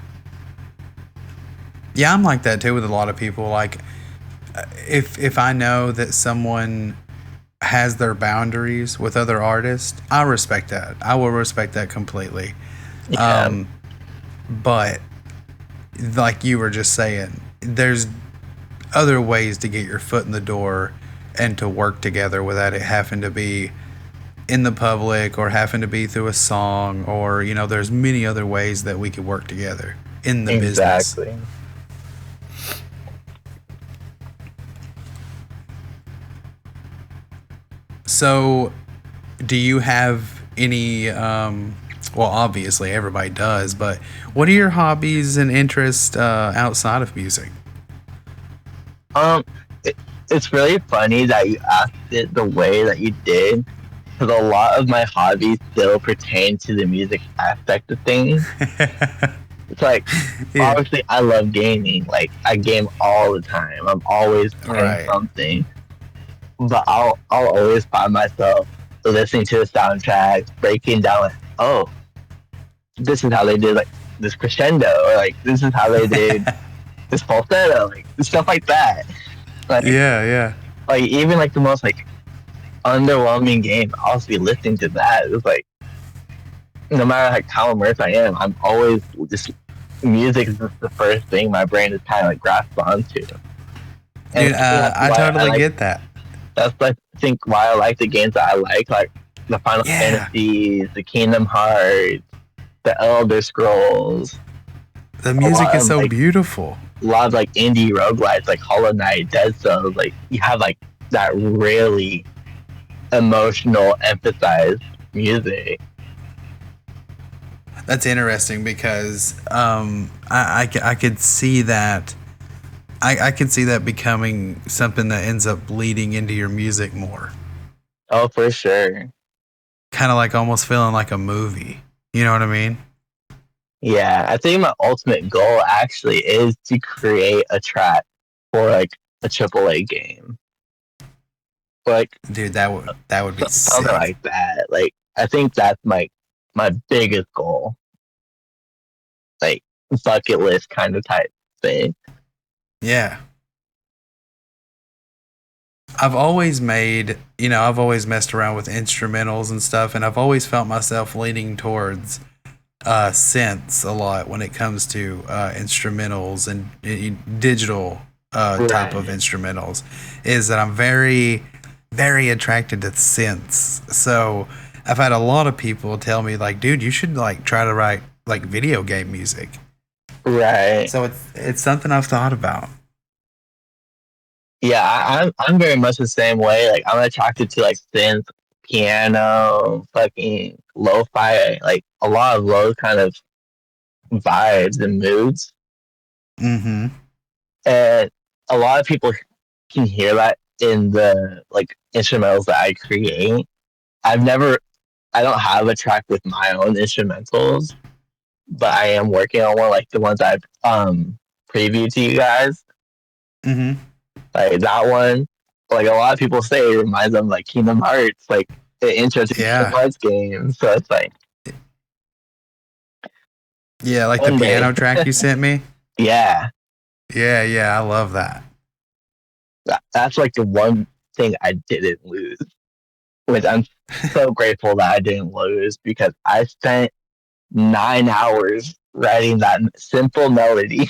Yeah, I'm like that too with a lot of people. Like if I know that someone has their boundaries with other artists, I respect that. I will respect that completely. Yeah. But like you were just saying, there's other ways to get your foot in the door and to work together without it having to be in the public or having to be through a song, or there's many other ways that we could work together in the business. Exactly. So do you have any well, obviously everybody does, but what are your hobbies and interests outside of music? Um, it, it's really funny that you asked it the way that you did, because a lot of my hobbies still pertain to the music aspect of things. It's like, Yeah, obviously, I love gaming. Like, I game all the time. I'm always playing right. something. But I'll always find myself listening to the soundtracks, breaking down, like, oh, this is how they did, like, this crescendo, or, like, this is how they did this falsetto, like, stuff like that. Like, Yeah. like even, like, the most, like, underwhelming game, I'll also be listening to that. It's like, no matter like how immersed I am, I'm always just music is just the first thing my brain is kind of like grasps onto. And Dude, I totally like, get that. that's I think why I like the games that I like the Final Yeah. Fantasies, the Kingdom Hearts, the Elder Scrolls, The a music lot is of so like beautiful. indie roguelites like Hollow Knight, Dead Cells. Like you have like that really emotional, emphasized music. That's interesting because I could see that. I could see that becoming something that ends up bleeding into your music more. Oh, for sure. Kind of like almost feeling like a movie. You know what I mean? Yeah, I think my ultimate goal actually is to create a track for like a AAA game, like Dude, that would be something sick. like that. Like I think that's my biggest goal, like bucket list kind of type thing. Yeah. I've always messed around with instrumentals and stuff, and I've always felt myself leaning towards synths a lot when it comes to instrumentals and digital type of Right. instrumentals. Is that I'm very, very attracted to synths. So I've had a lot of people tell me like, dude, you should like try to write like video game music. Right. So it's something I've thought about. Yeah, I'm very much the same way. Like I'm attracted to like synth, piano, fucking lo-fi, like a lot of those kind of vibes and moods. Mm-hmm. And a lot of people can hear that in the like instrumentals that I create. I've never I don't have a track with my own instrumentals, but I am working on one like the ones I've previewed to you guys. Mm-hmm. Like that one, like a lot of people say it reminds them of like Kingdom Hearts, like the intro to Kingdom Yeah. Hearts game. So it's like Yeah, like the one day, piano track you sent me. yeah, Yeah, yeah, I love that. that's like the one thing I didn't lose, which I'm so grateful that I didn't lose because I spent 9 hours writing that simple melody.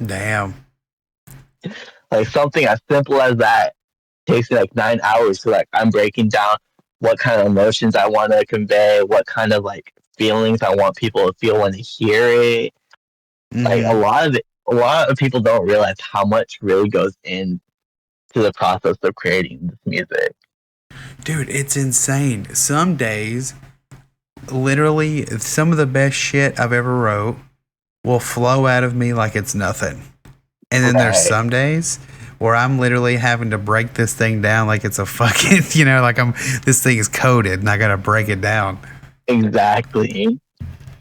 Damn. Like something as simple as that takes me like 9 hours. So like I'm breaking down what kind of emotions I want to convey, what kind of like feelings I want people to feel when they hear it. Like Mm-hmm. a lot of people don't realize how much really goes into the process of creating this music. Dude, it's insane. Some days, literally, some of the best shit I've ever wrote will flow out of me like it's nothing. And then there's Right. some days where I'm literally having to break this thing down like it's a fucking, like this thing is coded and I gotta break it down. Exactly.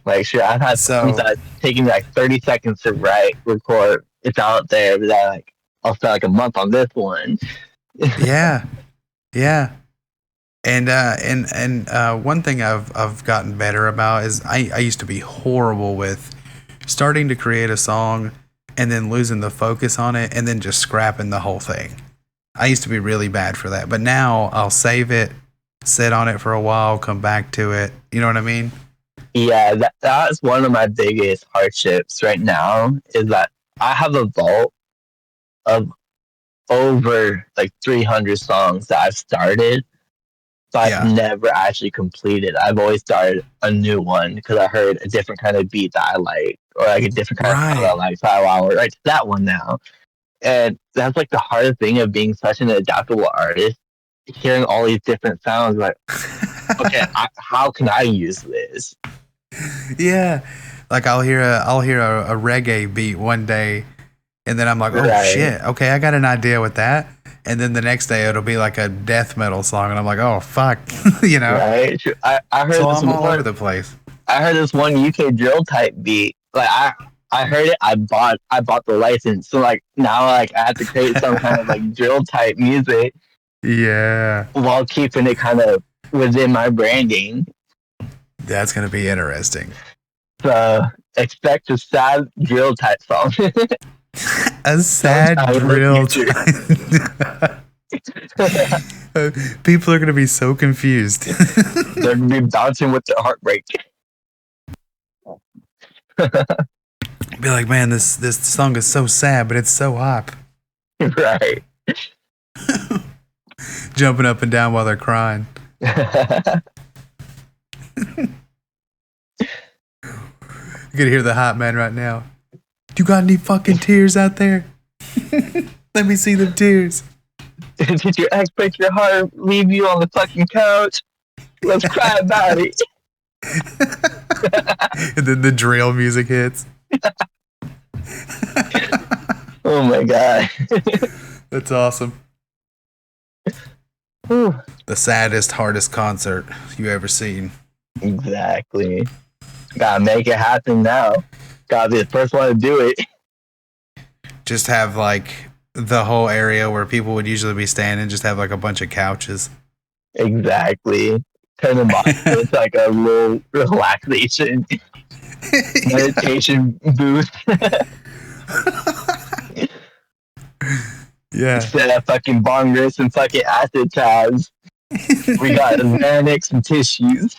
Like sure, I've had songs So, that taking me like 30 seconds to write, record. It's out there, but then like I'll spend like a month on this one. yeah, yeah. And one thing I've gotten better about is I used to be horrible with starting to create a song and then losing the focus on it and then just scrapping the whole thing. I used to be really bad for that, but now I'll save it, sit on it for a while, come back to it. You know what I mean? Yeah, that's one of my biggest hardships right now is that I have a vault of over like 300 songs that I've started, but I've Yeah. never actually completed. I've always started a new one because I heard a different kind of beat that I like or like a different kind of sound that I Right. like. So I'll write to that one now. And that's like the hardest thing of being such an adaptable artist, hearing all these different sounds. Like, okay, how can I use this? Yeah. Like I'll hear a reggae beat one day and then I'm like, "Oh Right, shit. Okay, I got an idea with that." And then the next day it'll be like a death metal song and I'm like, "Oh fuck." you know? right. I heard So this I'm all over one. the place. I heard this one UK drill type beat. Like I heard it. I bought the license. So like now like I have to create some kind of like drill type music Yeah. while keeping it kind of within my branding. That's going to be interesting. So expect a sad drill type song A sad sometime in the drill future. time. People are going to be so confused. They're gonna be bouncing with their heartbreak. Be like, man, this song is so sad, but it's so hot. Right. Jumping up and down while they're crying. You can hear the hot man right now. You got any fucking tears out there? Let me see them tears. Did your ex break your heart, leave you on the fucking couch? Let's cry about it. And then the drill music hits. Oh my god. That's awesome. The saddest, hardest concert you ever seen. Exactly. Gotta make it happen now. Gotta be the first one to do it. Just have like the whole area where people would usually be standing, just have like a bunch of couches. Exactly. Turn them on. It's like a little relaxation meditation booth. Yeah. Instead of fucking bong rips and fucking acid tabs, we got Xanax and tissues.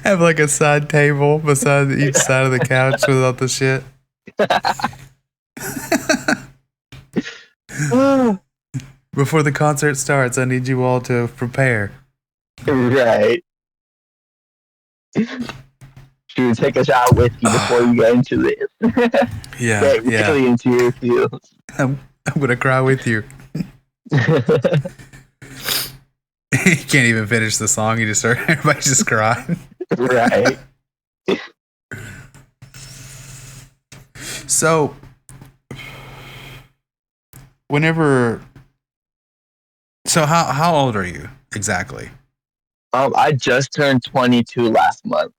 Have like a side table beside each side of the couch with all the shit. Before the concert starts, I need you all to prepare. Right. to take a shot with you before you get into this. Yeah, Get yeah. really into your feels. I'm gonna cry with you. He can't even finish the song. He just started. Everybody's just crying. Right. So, whenever, so how old are you exactly? I just turned 22 last month.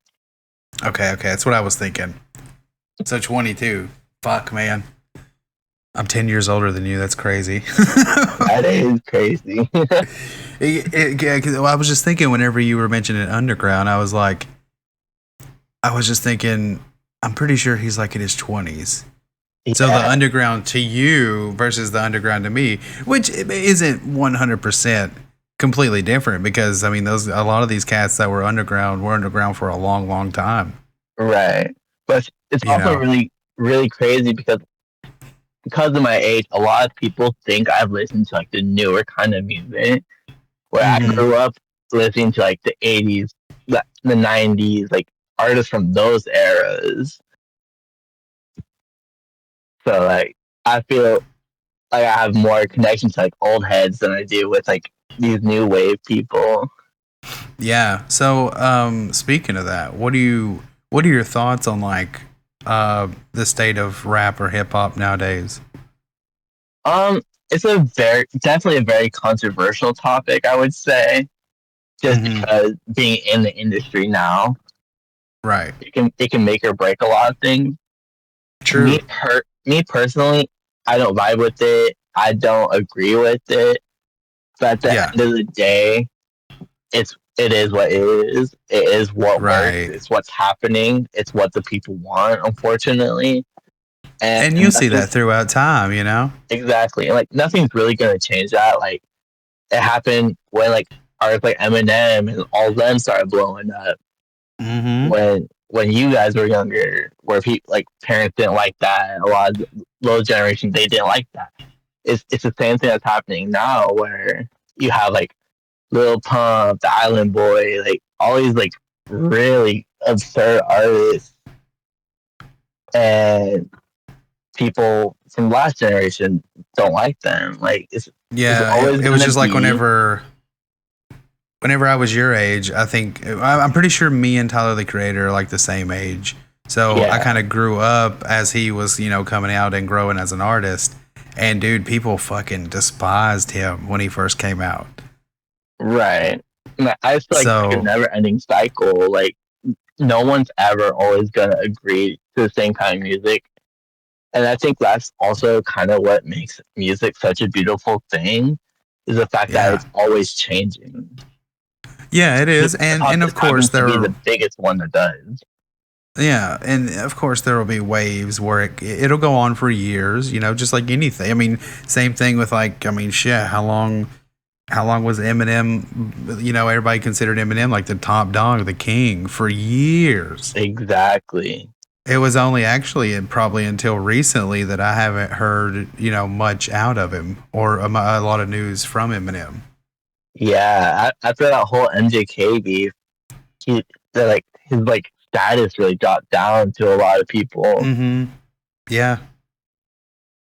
Okay, that's what I was thinking. So 22. Fuck, man. I'm 10 years older than you. That's crazy. That is crazy. Yeah, 'cause I was just thinking whenever you were mentioning underground, I was just thinking, I'm pretty sure he's like in his 20s. So the Yeah. underground to you versus the underground to me, which isn't 100% completely different, because I mean, a lot of these cats that were underground for a long, long time. Right. But it's You also know. really, really crazy because of my age, a lot of people think I've listened to like the newer kind of music. Where I Mm-hmm. grew up listening to like the 80s, the 90s, like artists from those eras. So like I feel like I have more connection to like old heads than I do with like these new wave people. Yeah. So, speaking of that, what are your thoughts on like the state of rap or hip hop nowadays? It's definitely a very controversial topic, I would say, just Mm-hmm. because being in the industry now, Right. it can make or break a lot of things. True. Me personally, I don't vibe with it. I don't agree with it. But at the Yeah. end of the day, it is what it is. It is what works. Right. It's what's happening. It's what the people want, unfortunately. And And you'll see nothing that throughout time, you know? exactly. And like nothing's really gonna change that. Like it happened when like artists like Eminem and all of them started blowing up. Mm-hmm. When you guys were younger, where people like parents didn't like that. A lot of the little generation they didn't like that. It's the same thing that's happening now, where you have like Lil Pump, the Island Boy, like all these like really absurd artists, and people from last generation don't like them. Like it's Yeah, always it was gonna just like be whenever I was your age, I think I'm pretty sure me and Tyler the Creator are like the same age. So I yeah, kind of grew up as he was, coming out and growing as an artist. And dude, people fucking despised him when he first came out. right. And I feel like it's like a So never ending cycle. Like no one's ever always gonna agree to the same kind of music. And I think that's also kind of what makes music such a beautiful thing is the fact that yeah, it's always changing. yeah, it is, Hip hop and of just course happens to there be are, the biggest one that does. yeah, and of course there will be waves where it'll go on for years, just like anything. I mean, same thing with like, I mean, shit, how long was Eminem? Everybody considered Eminem like the top dog, the king for years. Exactly. It was only actually probably until recently that I haven't heard, much out of him or a lot of news from Eminem. Yeah. After that whole MJK beef, he like his like status really dropped down to a lot of people. Mm-hmm. Yeah.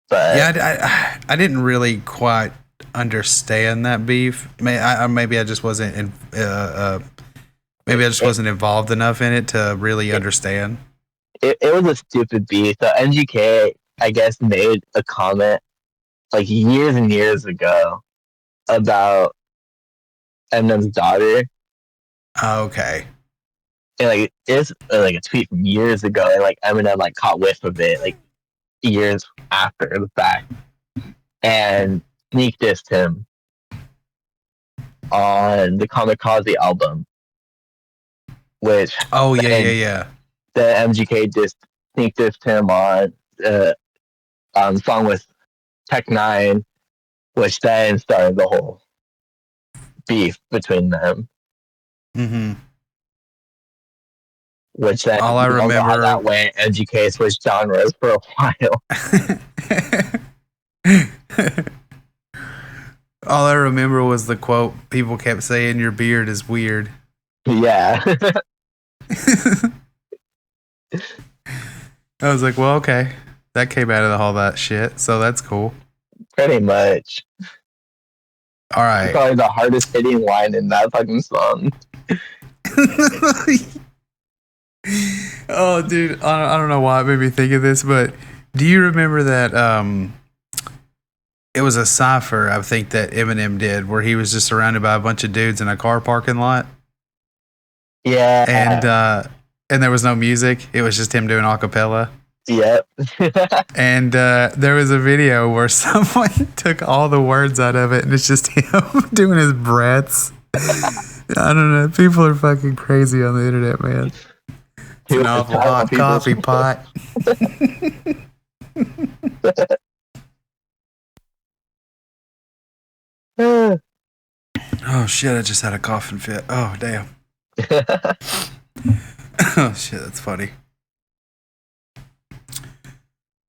But Yeah, I didn't really quite understand that beef. Maybe I just wasn't maybe I just it, wasn't involved enough in it to really it, understand. it was a stupid beef. So MGK, I guess, made a comment like years and years ago about Eminem's daughter. Okay. And like it's like a tweet from years ago, and like Eminem like caught whiff of it like years after the fact, and sneak dissed him on the Kamikaze album, which Oh yeah, yeah, then yeah. the MGK just sneak dissed him on the song with Tech 9, which then started the whole beef between them. Mm-hmm. Which then All I we all know how remember that went. MGK switched genres for a while. all I remember was the quote people kept saying, "Your beard is weird." Yeah. I was like, well, okay. That came out of all that shit, so that's cool. Pretty much. All right. Probably the hardest hitting line in that fucking song. Oh, dude, I don't know why it made me think of this, but do you remember that it was a cipher, I think, that Eminem did, where he was just surrounded by a bunch of dudes in a car parking lot? Yeah. And there was no music. It was just him doing a cappella. Yep. And there was a video where someone took all the words out of it, and it's just him doing his breaths. I don't know. People are fucking crazy on the internet, man. It's an awful hot coffee pot. Oh shit! I just had a coughing fit. Oh damn. Oh shit! That's funny.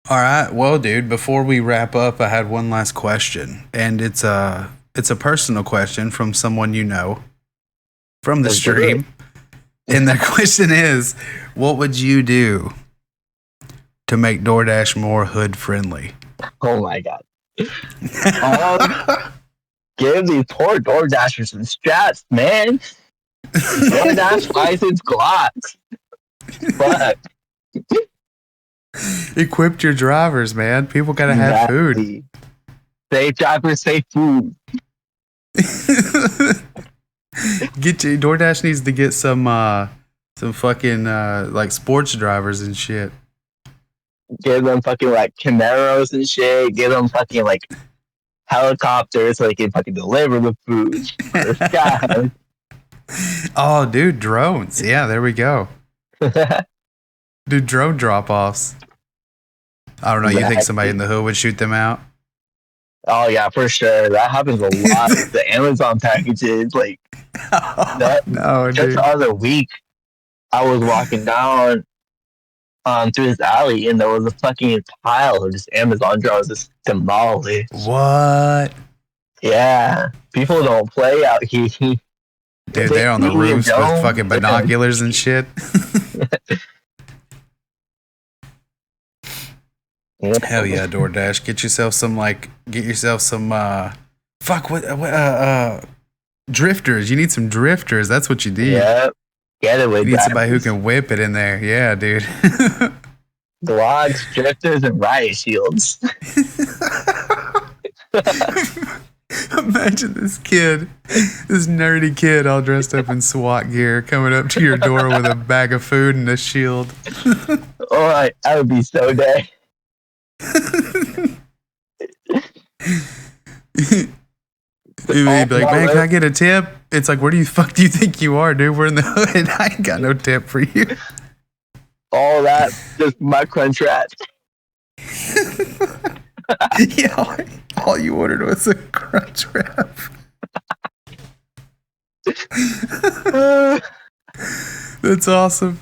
All right, well, dude. Before we wrap up, I had one last question, and it's a personal question from someone you know from the stream. And the question is, what would you do to make DoorDash more hood friendly? Oh my god. Give these poor DoorDashers some straps, man. DoorDash license Glocks. Fuck. Equip your drivers, man. People gotta have food. Safe drivers, safe food. DoorDash needs to get some fucking like sports drivers and shit. Give them fucking like Camaros and shit. Give them fucking like helicopters so they can fucking deliver the food. Oh, dude, drones. Yeah, there we go. Dude, drone drop-offs. I don't know. You think somebody in the hood would shoot them out? Oh yeah, for sure. That happens a lot. The Amazon packages, like no, just the other week, I was walking down through this alley, and there was a fucking pile of just Amazon drones just demolished. What? Yeah, people don't play out here. Dude, they're on the roofs with fucking binoculars and shit. Hell yeah, DoorDash. Get yourself some drifters. You need some drifters. That's what you need. Yeah. Get it with you need somebody who can whip it in there. Yeah, dude. Glocks, drifters, and riot shields. Imagine this nerdy kid all dressed up in SWAT gear coming up to your door with a bag of food and a shield. Oh, I would be so dead. You'd be like, man, can I get a tip? It's like, where do you think you are, dude? We're in the hood. I ain't got no tip for you. All that, just my crunch wrap. Yeah, all you ordered was a crunch wrap. That's awesome.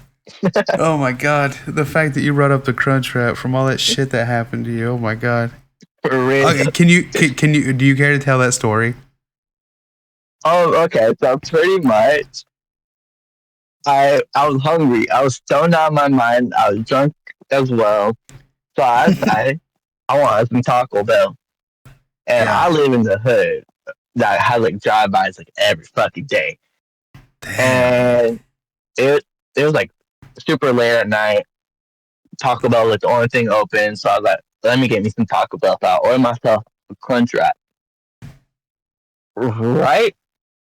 Oh my god, the fact that you brought up the crunch wrap from all that shit that happened to you. Oh my god. For real. Okay, can you do you care to tell that story? Oh, okay. So pretty much, I was hungry. I was stoned out of my mind. I was drunk as well. So I decided I want some Taco Bell. And I live in the hood that has like drive-bys like every fucking day. Damn. And it was like super late at night. Taco Bell was the only thing open. So I was like, let me get me some Taco Bell. So I ordered myself a crunch wrap. Right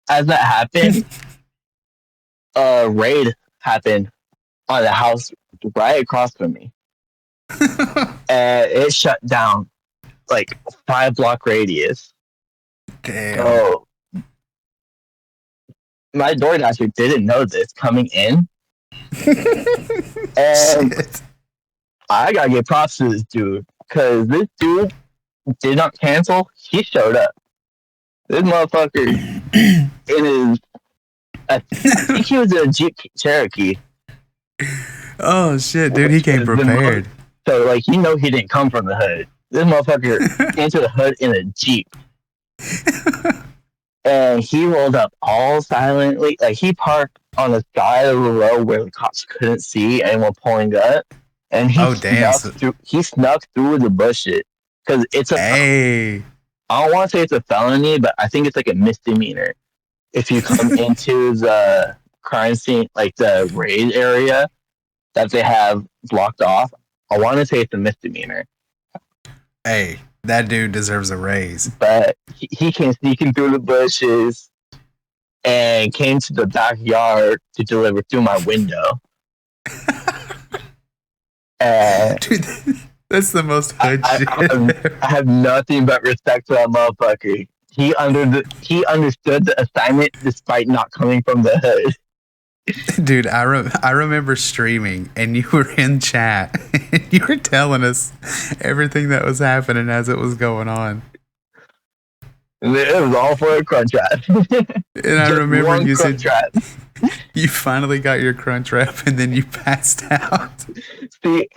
as that happened, a raid happened on the house right across from me. And it shut down like 5-block radius. Damn. So my DoorDasher didn't know this coming in. And shit. I gotta give props to this dude, because this dude did not cancel. He showed up. This motherfucker in his, I think he was in a Jeep Cherokee. Oh shit, dude, he came prepared. So like, he didn't come from the hood. This motherfucker came to the hood in a Jeep. and he rolled up all silently. Like he parked on the side of the road where the cops couldn't see anyone pulling up, and Oh damn. So, he snuck through the bushes because it's a. hey. I don't want to say it's a felony, but I think it's like a misdemeanor if you come into the crime scene, like the raid area that they have blocked off. I want to say it's a misdemeanor. Hey, that dude deserves a raise. But he came sneaking through the bushes and came to the backyard to deliver through my window. And Dude, that's the most hood shit. I have nothing but respect for that motherfucker. He understood the assignment despite not coming from the hood. Dude, I remember streaming and you were in chat and you were telling us everything that was happening as it was going on. It was all for a crunch wrap. And I remember you said you finally got your crunch wrap and then you passed out. See,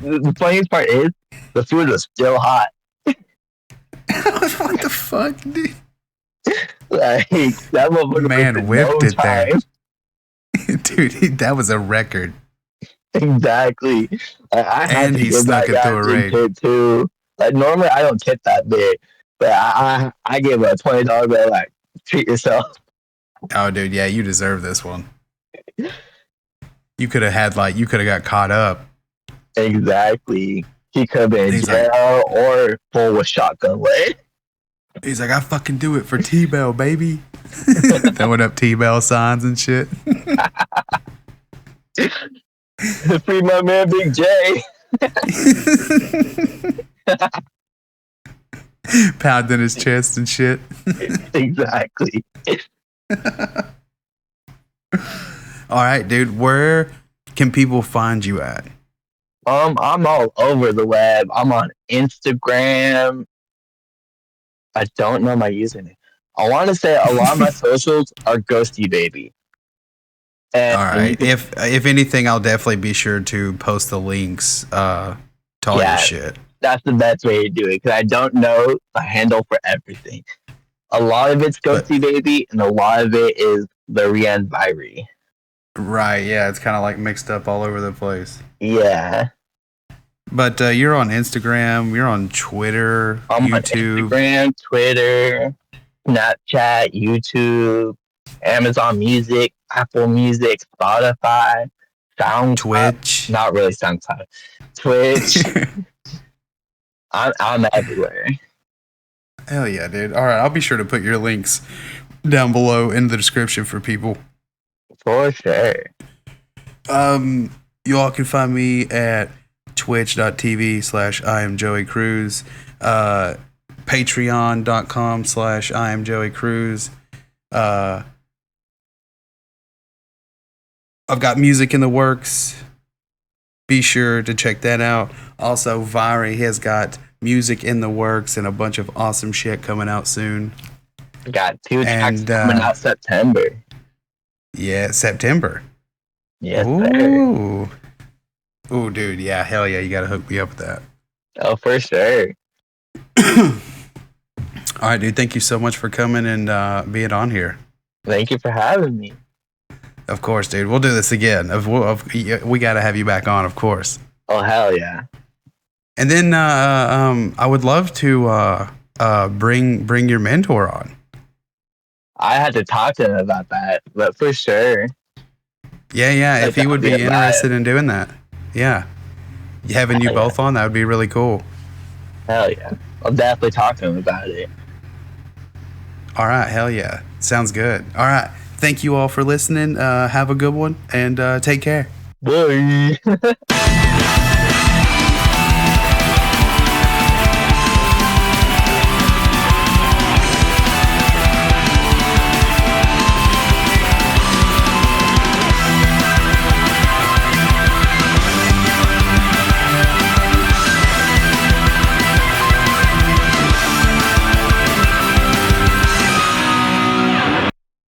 the funniest part is the food was still hot. What the fuck, dude? Like, that motherfucker man whipped it there. Dude, that was a record. Exactly. I had and to he give snuck that it through a raid tip too. Like normally I don't tip that big, but I gave a $20 bill. Like, treat yourself. Oh, dude, yeah, you deserve this one. You could have got caught up. Exactly. He could have been in jail or full with shotgun leg. He's like, I fucking do it for T-Bell, baby. Throwing up T-Bell signs and shit. Free my man, Big J. Pounding his chest and shit. Exactly. All right, dude. Where can people find you at? I'm all over the web. I'm on Instagram. I don't know my username. I want to say a lot of my socials are Ghosty Baby. And all right. If anything, I'll definitely be sure to post the links to all your shit. That's the best way to do it because I don't know a handle for everything. A lot of it's Ghosty Baby, and a lot of it is VIIRI. Right. Yeah, it's kind of like mixed up all over the place. Yeah. But you're on Instagram, you're on Twitter, I'm YouTube. On Instagram, Twitter, Snapchat, YouTube, Amazon Music, Apple Music, Spotify, SoundCloud. Twitch. Not really SoundCloud. Twitch. I'm everywhere. Hell yeah, dude. All right, I'll be sure to put your links down below in the description for people. For sure. You all can find me at twitch.tv/I am Joey Cruse, patreon.com/I am Joey Cruse. I've got music in the works. Be sure to check that out. Also, VIIRI has got music in the works and a bunch of awesome shit coming out soon. Got 2 tracks coming out September. Yeah, September. Yes, ooh. Sir. Ooh, dude, yeah, hell yeah, you gotta hook me up with that. Oh, for sure. All right, dude, thank you so much for coming and being on here. Thank you for having me. Of course, dude. We'll do this again. We gotta have you back on, of course. Oh, hell yeah. And then I would love to bring your mentor on. I had to talk to him about that, but for sure. Yeah, like if he would be interested in doing that. Yeah. Having you both on, that would be really cool. Hell yeah. I'll definitely talk to him about it. All right, hell yeah. Sounds good. All right. Thank you all for listening. Have a good one and take care. Bye.